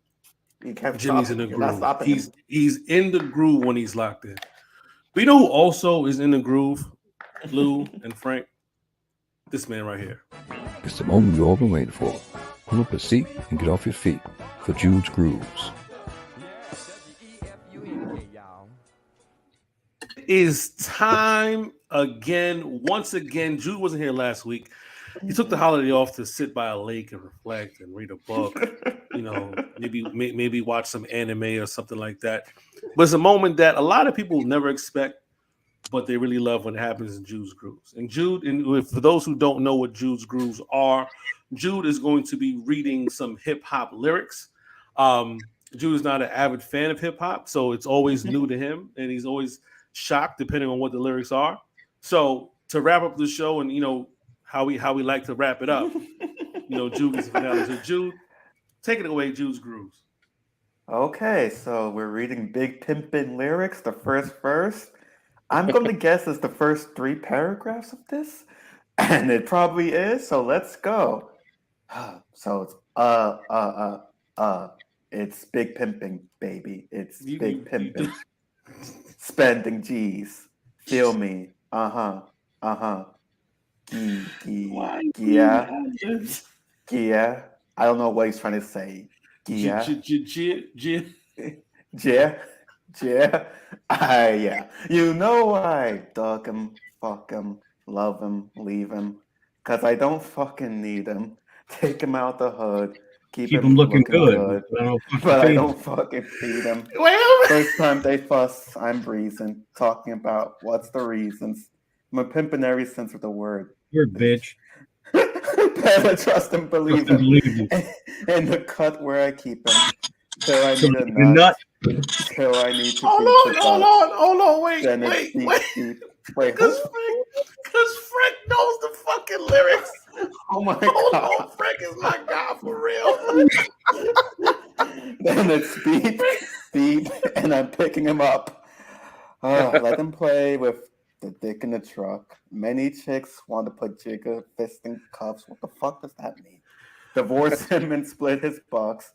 Jimmy's in the groove. He's in the groove when he's locked in. But you know who also is in the groove, Lou and Frank? This man right here. It's the moment you've all been waiting for. Pull up a seat and get off your feet for Jude's Grooves. It is time again. Once again, Jude wasn't here last week. He took the holiday off to sit by a lake and reflect and read a book. Maybe watch some anime or something like that. But it's a moment that a lot of people never expect, but they really love when it happens in Jude's Grooves. And Jude, and for those who don't know what Jude's Grooves are, Jude is going to be reading some hip hop lyrics. Jude is not an avid fan of hip hop, so it's always new to him, and he's always shocked depending on what the lyrics are. So to wrap up the show, and how we like to wrap it up, Jude is finale. So Jude, take it away, Jude's Grooves. Okay, so we're reading Big Pimpin' lyrics, the first verse. I'm going to guess it's the first 3 paragraphs of this, and it probably is, so let's go. So it's big pimping, baby. It's big pimping. Spending G's. Feel me. Yeah. I don't know what he's trying to say. Yeah. You know I dug him, fuck him, love him, leave him. Cause I don't fucking need him. Take him out the hood. Keep him looking good. But I don't fucking feed him. First time they fuss, I'm breezing. Talking about what's the reasons. I'm a pimp in every sense of the word. You're a bitch. Better trust and believe him. In the cut where I keep him. Till I need a nut. Till I need to hold on, wait. Because Frank knows the fucking lyrics. Oh my God. God. Frank is my guy for real. Then it's beep, and I'm picking him up. Let him play with the dick in the truck. Many chicks want to put Jigga fist in cuffs. What the fuck does that mean? Divorce him and split his bucks.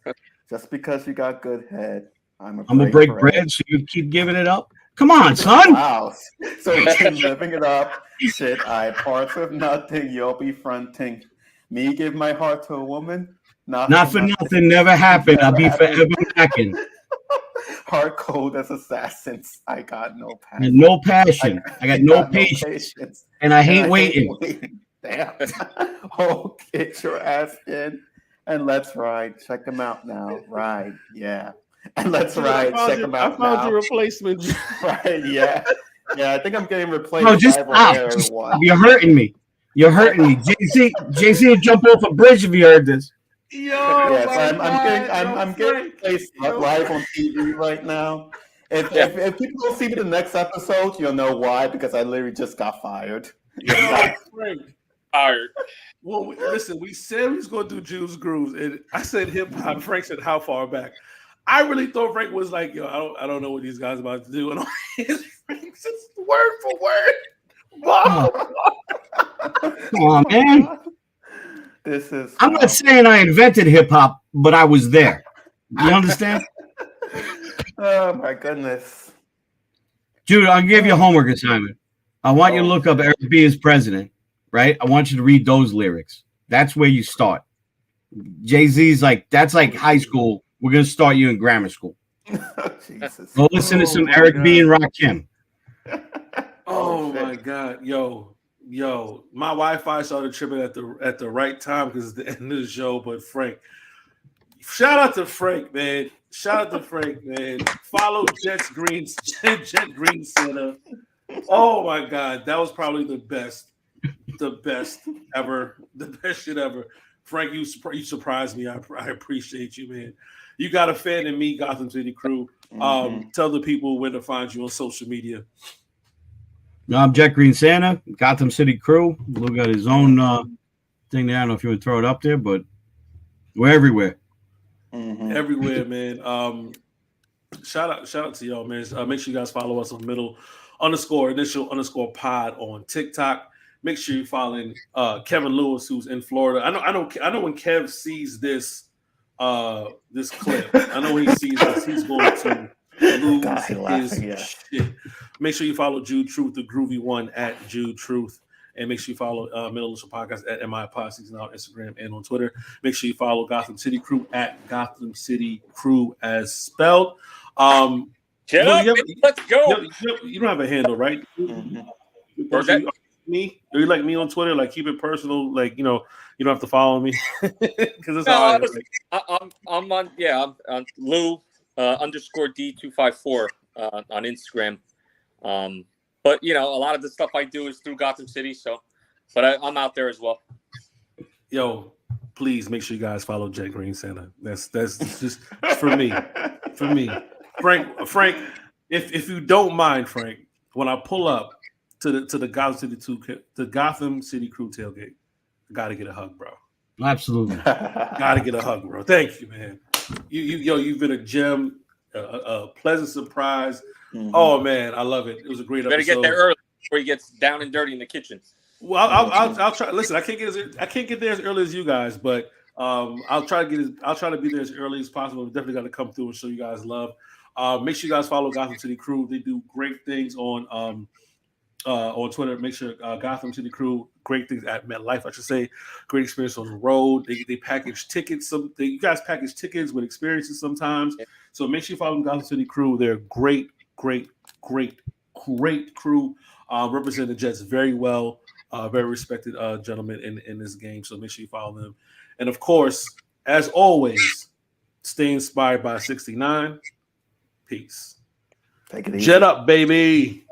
Just because you got good head. I'm gonna break bread, so you keep giving it up? Come on, son. Wow. So you keep living it up. Shit, I part with nothing. You'll be fronting. Me give my heart to a woman. Not for nothing. Never happened. I'll be forever lacking. Heart cold as assassins. I got no passion. No passion. I got no patience. And I hate waiting. Damn. Oh, get your ass in and let's ride. Check them out now. Ride. Yeah. And let's ride. Check them out now. I found your replacement. Right. Yeah. Yeah. I think I'm getting replaced. No, just stop. You're hurting me. You're hurting me. JC would jump off a bridge if you heard this. I'm getting placed live on TV right now. If people don't see me the next episode, you'll know why, because I literally just got fired. Fired. Well, listen, we said we was going to do Jude's Grooves, and I said hip hop. Frank said how far back. I really thought Frank was like, yo, I don't know what these guys are about to do. And Frank says word for word. Come on, man. I'm not saying I invented hip hop, but I was there. You understand? Oh my goodness. Jude, I'll give you a homework assignment. I want you to look up Eric B as president, right? I want you to read those lyrics. That's where you start. Jay-Z's like, that's like high school. We're gonna start you in grammar school. Jesus. Go listen to some my Eric God. B and Rakim. Oh shit. my God, yo, my Wi-Fi started tripping at the right time because it's the end of the show. But Frank, shout out to Frank, man. Follow Jet Green Center. Oh my God, that was probably the best ever, the best shit ever. Frank, you surprised me. I appreciate you, man. You got a fan in me, Gotham City Crew. Tell the people where to find you on social media. I'm Jet Green Santa, Gotham City Crew. Lou got his own thing there. I don't know if you would throw it up there, but we're everywhere. Everywhere, man. Shout out to y'all, man. Make sure you guys follow us on _initial_pod on TikTok. Make sure you're following Kevin Lewis, who's in Florida. I know when Kev sees this clip, I know he sees this, he's going to lose his shit. Make sure you follow Jude Truth, the groovy one, at Jude Truth. And make sure you follow Middle Initial Podcast at MI Podseason on Instagram and on Twitter. Make sure you follow Gotham City Crew at Gotham City Crew as spelled. Get up, let's go. You don't have a handle, right? Me? Are you like me on Twitter? Like keep it personal. Like you don't have to follow me because I'm on. Yeah, I'm on Lou _D254 on Instagram. But a lot of the stuff I do is through Gotham City. So, but I'm out there as well. Yo, please make sure you guys follow Jet Green Santa. That's just for me. Frank, if you don't mind, Frank, when I pull up to the Gotham City Crew tailgate, I gotta get a hug, bro. Absolutely, gotta get a hug, bro. Thank you, man. You've been a gem, a pleasant surprise. Oh man, I love it. It was a great episode. Better get there early before he gets down and dirty in the kitchen. Well, I'll try. Listen, I can't get there as early as you guys, but I'll try to be there as early as possible. We definitely got to come through and show you guys love. Make sure you guys follow Gotham City Crew. They do great things on Twitter. Make sure Gotham City Crew, great things at MetLife, I should say. Great experience on the road. They package tickets. You guys package tickets with experiences sometimes. So make sure you follow Gotham City Crew. They're great crew. Represent the Jets very well. Very respected gentlemen in this game. So make sure you follow them. And of course, as always, stay inspired by 69. Peace. Take it easy. Jet up, baby.